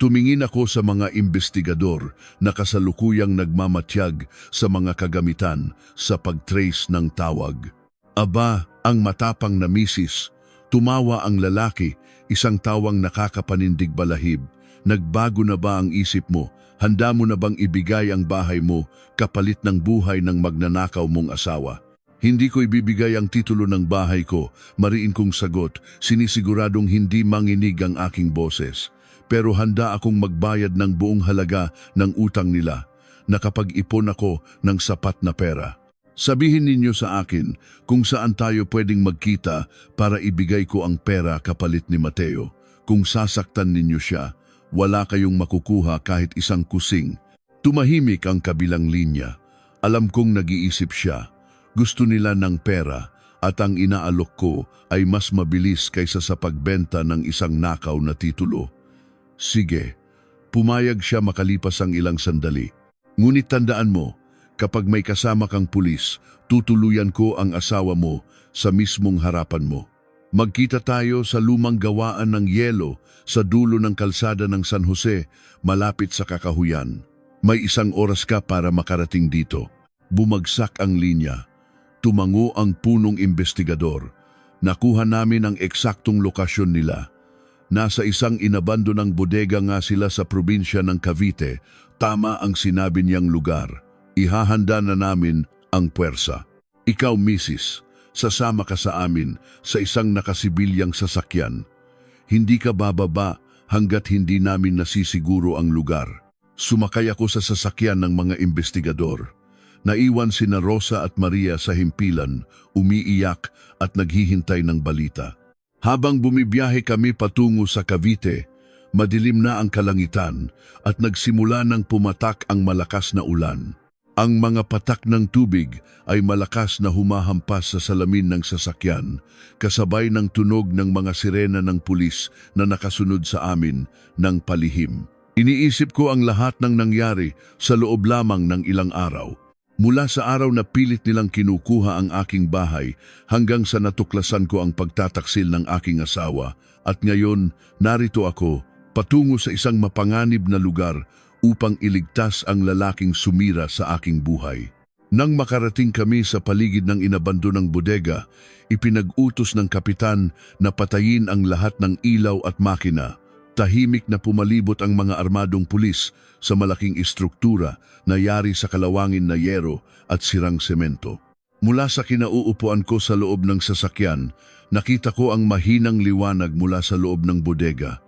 Tumingin ako sa mga investigador na kasalukuyang nagmamatyag sa mga kagamitan sa pag-trace ng tawag. Aba, ang matapang na misis. Tumawa ang lalaki, isang tawang nakakapanindig balahib. Nagbago na ba ang isip mo? Handa mo na bang ibigay ang bahay mo kapalit ng buhay ng magnanakaw mong asawa? Hindi ko ibibigay ang titulo ng bahay ko, mariin kong sagot, sinisiguradong hindi manginig ang aking boses. Pero handa akong magbayad ng buong halaga ng utang nila. Nakapag-ipon ako ng sapat na pera. Sabihin ninyo sa akin kung saan tayo pwedeng magkita para ibigay ko ang pera kapalit ni Mateo. Kung sasaktan ninyo siya, wala kayong makukuha kahit isang kusing. Tumahimik ang kabilang linya. Alam kong nag-iisip siya. Gusto nila ng pera at ang inaalok ko ay mas mabilis kaysa sa pagbenta ng isang nakaw na titulo. Sige, pumayag siya makalipas ang ilang sandali. Ngunit tandaan mo, kapag may kasama kang pulis, tutuluyan ko ang asawa mo sa mismong harapan mo. Magkita tayo sa lumang gawaan ng yelo sa dulo ng kalsada ng San Jose, malapit sa Kakahuyan. May 1 oras ka para makarating dito. Bumagsak ang linya. Tumango ang punong investigador. Nakuha namin ang eksaktong lokasyon nila. Nasa isang inabandonang bodega nga sila sa probinsya ng Cavite. Tama ang sinabi niyang lugar. Ihahanda na namin ang puwersa. Ikaw, Mrs., sasama ka sa amin sa isang nakasibilyang sasakyan. Hindi ka bababa hanggat hindi namin nasisiguro ang lugar. Sumakay ako sa sasakyan ng mga investigador. Naiwan sina Rosa at Maria sa himpilan, umiiyak at naghihintay ng balita. Habang bumibiyahe kami patungo sa Cavite, madilim na ang kalangitan at nagsimula ng pumatak ang malakas na ulan. Ang mga patak ng tubig ay malakas na humahampas sa salamin ng sasakyan, kasabay ng tunog ng mga sirena ng pulis na nakasunod sa amin ng palihim. Iniisip ko ang lahat ng nangyari sa loob lamang ng ilang araw. Mula sa araw na pilit nilang kinukuha ang aking bahay hanggang sa natuklasan ko ang pagtataksil ng aking asawa, at ngayon narito ako patungo sa isang mapanganib na lugar upang iligtas ang lalaking sumira sa aking buhay. Nang makarating kami sa paligid ng inabandonang bodega, ipinag-utos ng kapitan na patayin ang lahat ng ilaw at makina. Tahimik na pumalibot ang mga armadong pulis sa malaking istruktura na yari sa kalawangin na yero at sirang semento. Mula sa kinauupuan ko sa loob ng sasakyan, nakita ko ang mahinang liwanag mula sa loob ng bodega.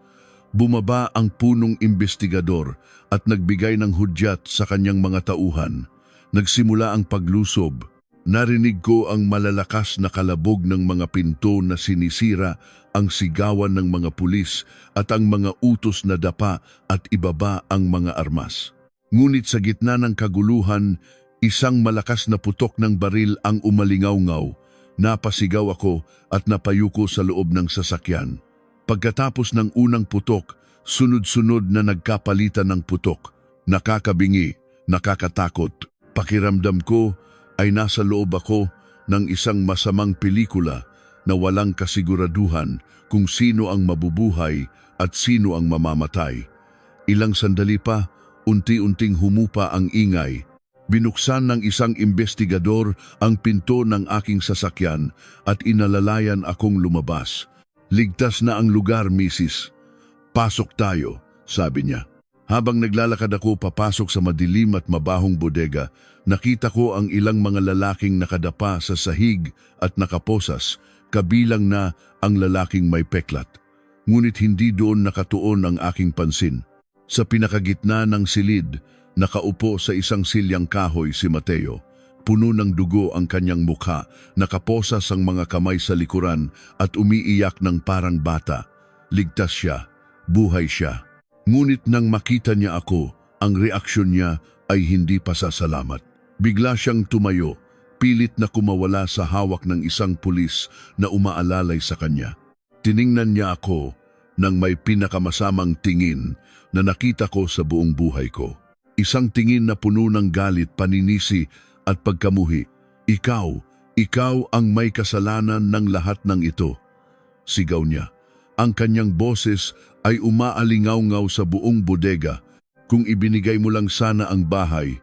Bumaba ang punong investigador at nagbigay ng hudyat sa kanyang mga tauhan. Nagsimula ang paglusob. Narinig ko ang malalakas na kalabog ng mga pinto na sinisira, ang sigawan ng mga pulis at ang mga utos na dapa at ibaba ang mga armas. Ngunit sa gitna ng kaguluhan, isang malakas na putok ng baril ang umalingaw-ngaw. Napasigaw ako at napayuko sa loob ng sasakyan. Pagkatapos ng unang putok, sunod-sunod na nagkapalitan ng putok. Nakakabingi, nakakatakot. Pakiramdam ko ay nasa loob ako ng isang masamang pelikula na walang kasiguraduhan kung sino ang mabubuhay at sino ang mamamatay. Ilang sandali pa, unti-unting humupa ang ingay. Binuksan ng isang investigador ang pinto ng aking sasakyan at inalalayan akong lumabas. "Ligtas na ang lugar, misis. Pasok tayo," sabi niya. Habang naglalakad ako papasok sa madilim at mabahong bodega, nakita ko ang ilang mga lalaking nakadapa sa sahig at nakaposas, kabilang na ang lalaking may peklat. Ngunit hindi doon nakatuon ang aking pansin. Sa pinakagitna ng silid, nakaupo sa isang silyang kahoy si Mateo. Puno ng dugo ang kanyang mukha, nakaposas ang mga kamay sa likuran at umiiyak ng parang bata. Ligtas siya, buhay siya. Ngunit nang makita niya ako, ang reaksyon niya ay hindi pasasalamat. Bigla siyang tumayo, pilit na kumawala sa hawak ng isang pulis na umaalalay sa kanya. Tiningnan niya ako nang may pinakamasamang tingin na nakita ko sa buong buhay ko. Isang tingin na puno ng galit, paninisi at pagkamuhi. Ikaw ang may kasalanan ng lahat ng ito," sigaw niya. Ang kanyang boses ay umaalingaw-ngaw sa buong bodega. "Kung ibinigay mo lang sana ang bahay,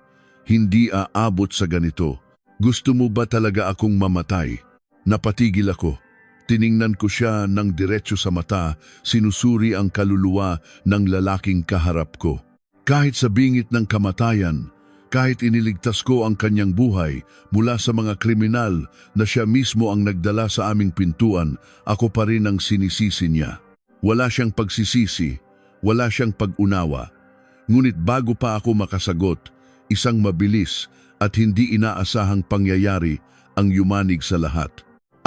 hindi aabot sa ganito. Gusto mo ba talaga akong mamatay?" Napatigil ako. Tiningnan ko siya ng diretso sa mata, sinusuri ang kaluluwa ng lalaking kaharap ko. Kahit sa bingit ng kamatayan, kahit iniligtas ko ang kanyang buhay mula sa mga kriminal na siya mismo ang nagdala sa aming pintuan, ako pa rin ang sinisisi niya. Wala siyang pagsisisi, wala siyang pag-unawa. Ngunit bago pa ako makasagot, isang mabilis at hindi inaasahang pangyayari ang yumanig sa lahat.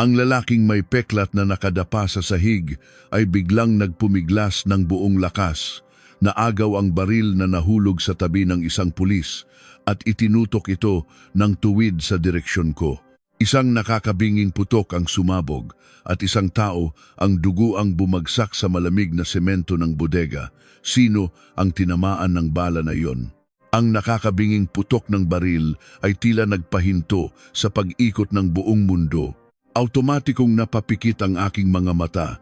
Ang lalaking may peklat na nakadapa sa sahig ay biglang nagpumiglas ng buong lakas. Naagaw ang baril na nahulog sa tabi ng isang pulis at itinutok ito ng tuwid sa direksyon ko. Isang nakakabinging putok ang sumabog at isang tao ang dugo ang bumagsak sa malamig na semento ng bodega. Sino ang tinamaan ng bala na iyon? Ang nakakabinging putok ng baril ay tila nagpahinto sa pag-ikot ng buong mundo. Automatikong napapikit ang aking mga mata.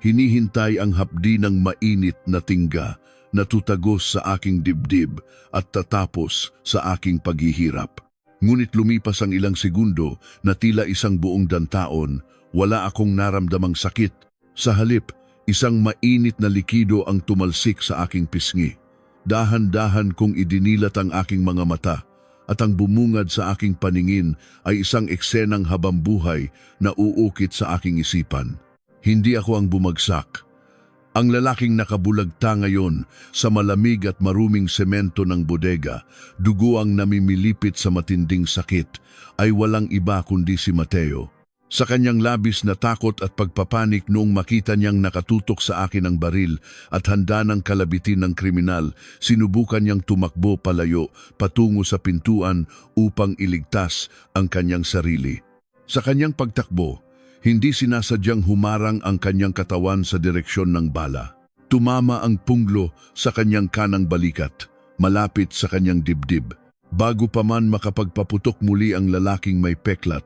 Hinihintay ang hapdi ng mainit na tingga na tutagos sa aking dibdib at tatapos sa aking paghihirap. Ngunit lumipas ang ilang segundo na tila isang buong dantaon, wala akong naramdamang sakit. Sa halip, isang mainit na likido ang tumalsik sa aking pisngi. Dahan-dahan kong idinilat ang aking mga mata at ang bumungad sa aking paningin ay isang eksenang habambuhay na uukit sa aking isipan. Hindi ako ang bumagsak. Ang lalaking nakabulagta ngayon sa malamig at maruming semento ng bodega, dugo ang namimilipit sa matinding sakit, ay walang iba kundi si Mateo. Sa kanyang labis na takot at pagpapanik noong makita niyang nakatutok sa akin ang baril at handa ng kalabitin ng kriminal, sinubukan niyang tumakbo palayo patungo sa pintuan upang iligtas ang kanyang sarili. Sa kanyang pagtakbo, hindi sinasadyang humarang ang kanyang katawan sa direksyon ng bala. Tumama ang punglo sa kanyang kanang balikat, malapit sa kanyang dibdib. Bago pa man makapagpaputok muli ang lalaking may peklat,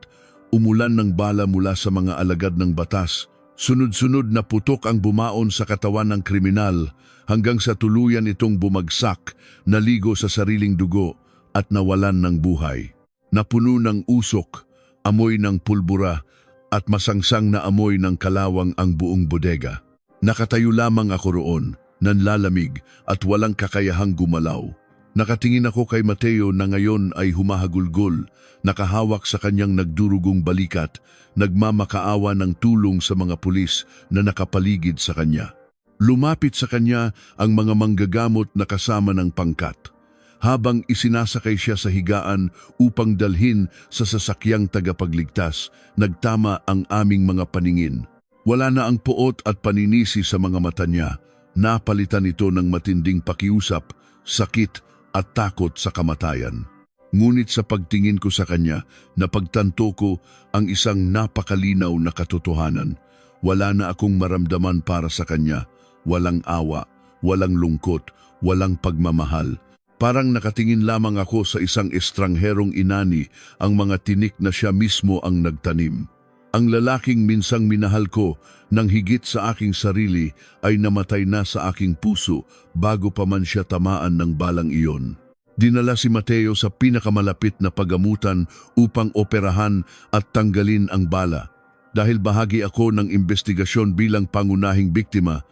umulan ng bala mula sa mga alagad ng batas. Sunod-sunod na putok ang bumaon sa katawan ng kriminal hanggang sa tuluyan itong bumagsak, naligo sa sariling dugo at nawalan ng buhay. Napuno ng usok, amoy ng pulbura, at masangsang na amoy ng kalawang ang buong bodega. Nakatayo lamang ako roon, nanlalamig at walang kakayahang gumalaw. Nakatingin ako kay Mateo na ngayon ay humahagulgol, nakahawak sa kanyang nagdurugong balikat, nagmamakaawa ng tulong sa mga pulis na nakapaligid sa kanya. Lumapit sa kanya ang mga manggagamot na kasama ng pangkat. Habang isinasakay siya sa higaan upang dalhin sa sasakyang tagapagligtas, nagtama ang aming mga paningin. Wala na ang puot at paninisi sa mga mata niya. Napalitan ito ng matinding pakiusap, sakit at takot sa kamatayan. Ngunit sa pagtingin ko sa kanya, napagtanto ko ang isang napakalinaw na katotohanan. Wala na akong maramdaman para sa kanya. Walang awa, walang lungkot, walang pagmamahal. Parang nakatingin lamang ako sa isang estrangherong inani, ang mga tinik na siya mismo ang nagtanim. Ang lalaking minsang minahal ko nang higit sa aking sarili ay namatay na sa aking puso bago pa man siya tamaan ng balang iyon. Dinala si Mateo sa pinakamalapit na pagamutan upang operahan at tanggalin ang bala. Dahil bahagi ako ng investigasyon bilang pangunahing biktima,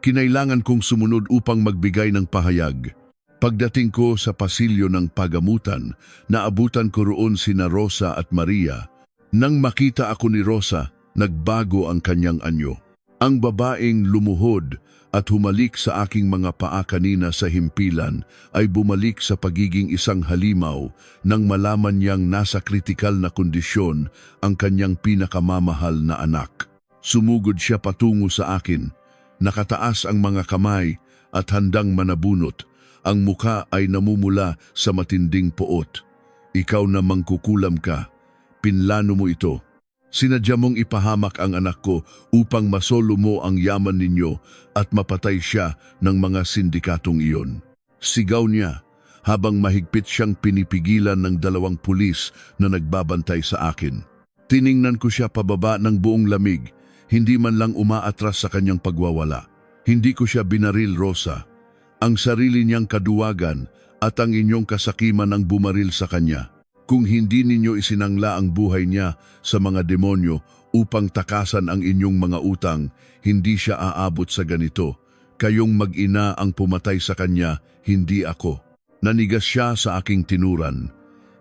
kinailangan kong sumunod upang magbigay ng pahayag. Pagdating ko sa pasilyo ng pagamutan, naabutan ko roon sina Rosa at Maria. Nang makita ako ni Rosa, nagbago ang kanyang anyo. Ang babaeng lumuhod at humalik sa aking mga paa kanina sa himpilan ay bumalik sa pagiging isang halimaw nang malaman niyang nasa kritikal na kondisyon ang kanyang pinakamamahal na anak. Sumugod siya patungo sa akin. Nakataas ang mga kamay at handang manabunot. Ang muka ay namumula sa matinding poot. Ikaw na mangkukulam ka. Pinlano mo ito. Sinadya mong ipahamak ang anak ko upang masolo mo ang yaman ninyo at mapatay siya ng mga sindikatong iyon. Sigaw niya habang mahigpit siyang pinipigilan ng 2 pulis na nagbabantay sa akin. Tiningnan ko siya pababa ng buong lamig, hindi man lang umaatras sa kanyang pagwawala. Hindi ko siya binaril, Rosa. Ang sarili niyang kaduwagan at ang inyong kasakiman ang bumaril sa kanya. Kung hindi ninyo isinangla ang buhay niya sa mga demonyo upang takasan ang inyong mga utang, hindi siya aabot sa ganito. Kayong mag-ina ang pumatay sa kanya, hindi ako. Nanigas siya sa aking tinuran,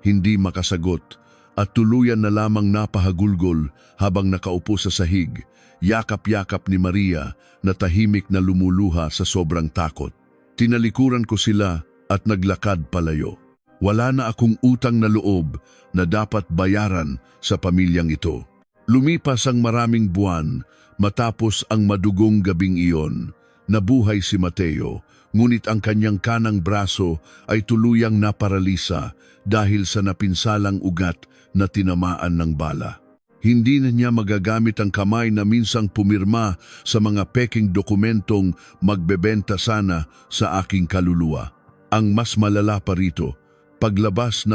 hindi makasagot, at tuluyan na lamang napahagulgol habang nakaupo sa sahig, yakap-yakap ni Maria na tahimik na lumuluha sa sobrang takot. Tinalikuran ko sila at naglakad palayo. Wala na akong utang na loob na dapat bayaran sa pamilyang ito. Lumipas ang maraming buwan matapos ang madugong gabing iyon. Nabuhay si Mateo, ngunit ang kanyang kanang braso ay tuluyang naparalisa dahil sa napinsalang ugat na tinamaan ng bala. Hindi na niya magagamit ang kamay na minsang pumirma sa mga peking dokumentong magbebenta sana sa aking kaluluwa. Ang mas malala pa rito, paglabas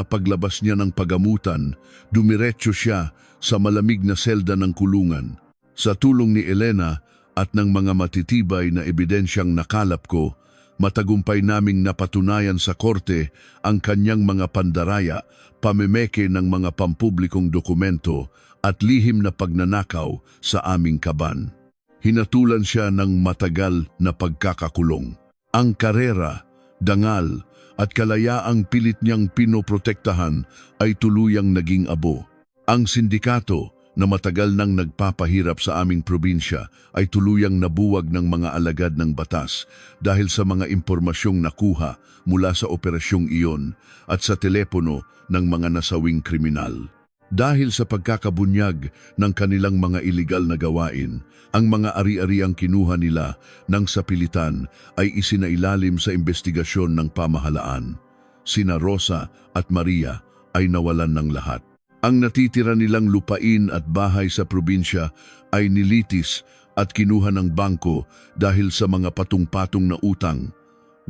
niya ng pagamutan, dumiretso siya sa malamig na selda ng kulungan. Sa tulong ni Elena at ng mga matitibay na ebidensyang nakalap ko, matagumpay naming napatunayan sa korte ang kanyang mga pandaraya, pamemeke ng mga pampublikong dokumento at lihim na pagnanakaw sa aming kaban. Hinatulan siya ng matagal na pagkakakulong. Ang karera, dangal, at kalayaang pilit niyang pinoprotektahan ay tuluyang naging abo. Ang sindikato na matagal nang nagpapahirap sa aming probinsya ay tuluyang nabuwag ng mga alagad ng batas dahil sa mga impormasyong nakuha mula sa operasyong iyon at sa telepono ng mga nasawing kriminal. Dahil sa pagkakabunyag ng kanilang mga iligal na gawain, ang mga ari-ariang kinuha nila ng sapilitan ay isinailalim sa investigasyon ng pamahalaan. Sina Rosa at Maria ay nawalan ng lahat. Ang natitira nilang lupain at bahay sa probinsya ay nilitis at kinuha ng bangko dahil sa mga patong-patong na utang.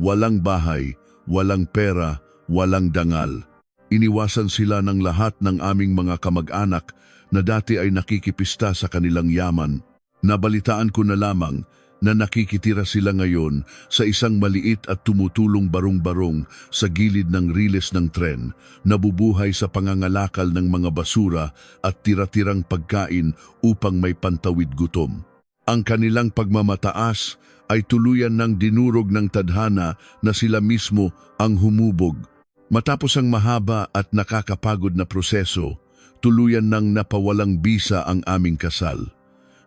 Walang bahay, walang pera, walang dangal. Iniwasan sila ng lahat ng aming mga kamag-anak na dati ay nakikipista sa kanilang yaman. Nabalitaan ko na lamang na nakikitira sila ngayon sa isang maliit at tumutulong barong-barong sa gilid ng riles ng tren, nabubuhay sa pangangalakal ng mga basura at tira-tirang pagkain upang may pantawid gutom. Ang kanilang pagmamataas ay tuluyan ng dinurog ng tadhana na sila mismo ang humubog. Matapos ang mahaba at nakakapagod na proseso, tuluyan nang napawalang bisa ang aming kasal.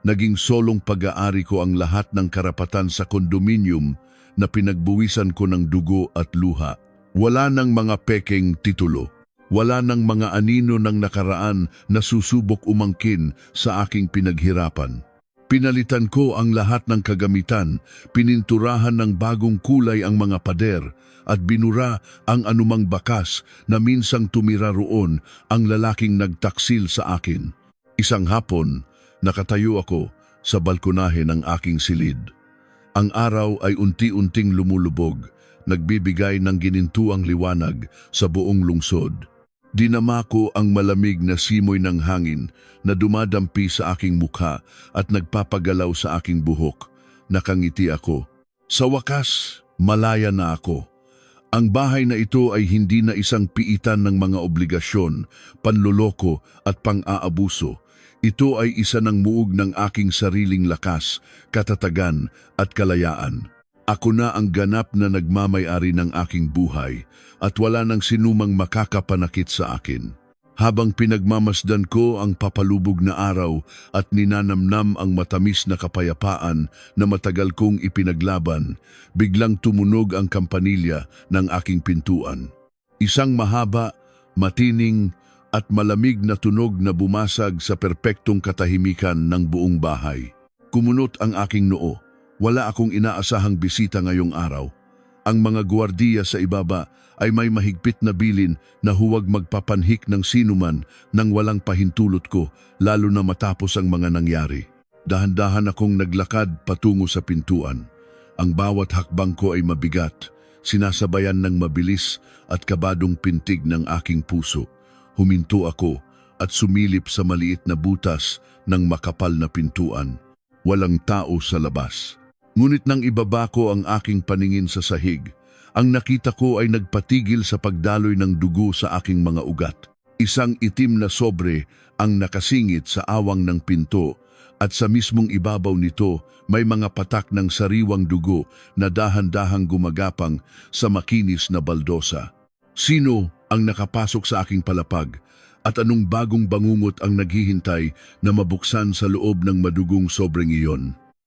Naging solong pag-aari ko ang lahat ng karapatan sa kondominium na pinagbuwisan ko ng dugo at luha. Wala nang mga pekeng titulo. Wala nang mga anino ng nakaraan na susubok umangkin sa aking pinaghirapan. Pinalitan ko ang lahat ng kagamitan, pininturahan ng bagong kulay ang mga pader, at binura ang anumang bakas na minsang tumira roon ang lalaking nagtaksil sa akin. Isang hapon, nakatayo ako sa balkonahe ng aking silid. Ang araw ay unti-unting lumulubog, nagbibigay ng ginintuang liwanag sa buong lungsod. Dinama ko ang malamig na simoy ng hangin na dumadampi sa aking mukha at nagpapagalaw sa aking buhok. Nakangiti ako. Sa wakas, malaya na ako. Ang bahay na ito ay hindi na isang piitan ng mga obligasyon, panloloko at pang-aabuso. Ito ay isa ng muog ng aking sariling lakas, katatagan at kalayaan. Ako na ang ganap na nagmamay-ari ng aking buhay at wala nang sinumang makakapanakit sa akin. Habang pinagmamasdan ko ang papalubog na araw at ninanamnam ang matamis na kapayapaan na matagal kong ipinaglaban, biglang tumunog ang kampanilya ng aking pintuan. Isang mahaba, matining at malamig na tunog na bumasag sa perpektong katahimikan ng buong bahay. Kumunot ang aking noo. Wala akong inaasahang bisita ngayong araw. Ang mga gwardiya sa ibaba ay may mahigpit na bilin na huwag magpapanhik ng sinuman nang walang pahintulot ko, lalo na matapos ang mga nangyari. Dahan-dahan akong naglakad patungo sa pintuan. Ang bawat hakbang ko ay mabigat, sinasabayan ng mabilis at kabadong pintig ng aking puso. Huminto ako at sumilip sa maliit na butas ng makapal na pintuan. Walang tao sa labas. Ngunit nang ibaba ko ang aking paningin sa sahig, ang nakita ko ay nagpatigil sa pagdaloy ng dugo sa aking mga ugat. Isang itim na sobre ang nakasingit sa awang ng pinto at sa mismong ibabaw nito may mga patak ng sariwang dugo na dahan-dahang gumagapang sa makinis na baldosa. Sino ang nakapasok sa aking palapag at anong bagong bangungot ang naghihintay na mabuksan sa loob ng madugong sobreng iyon?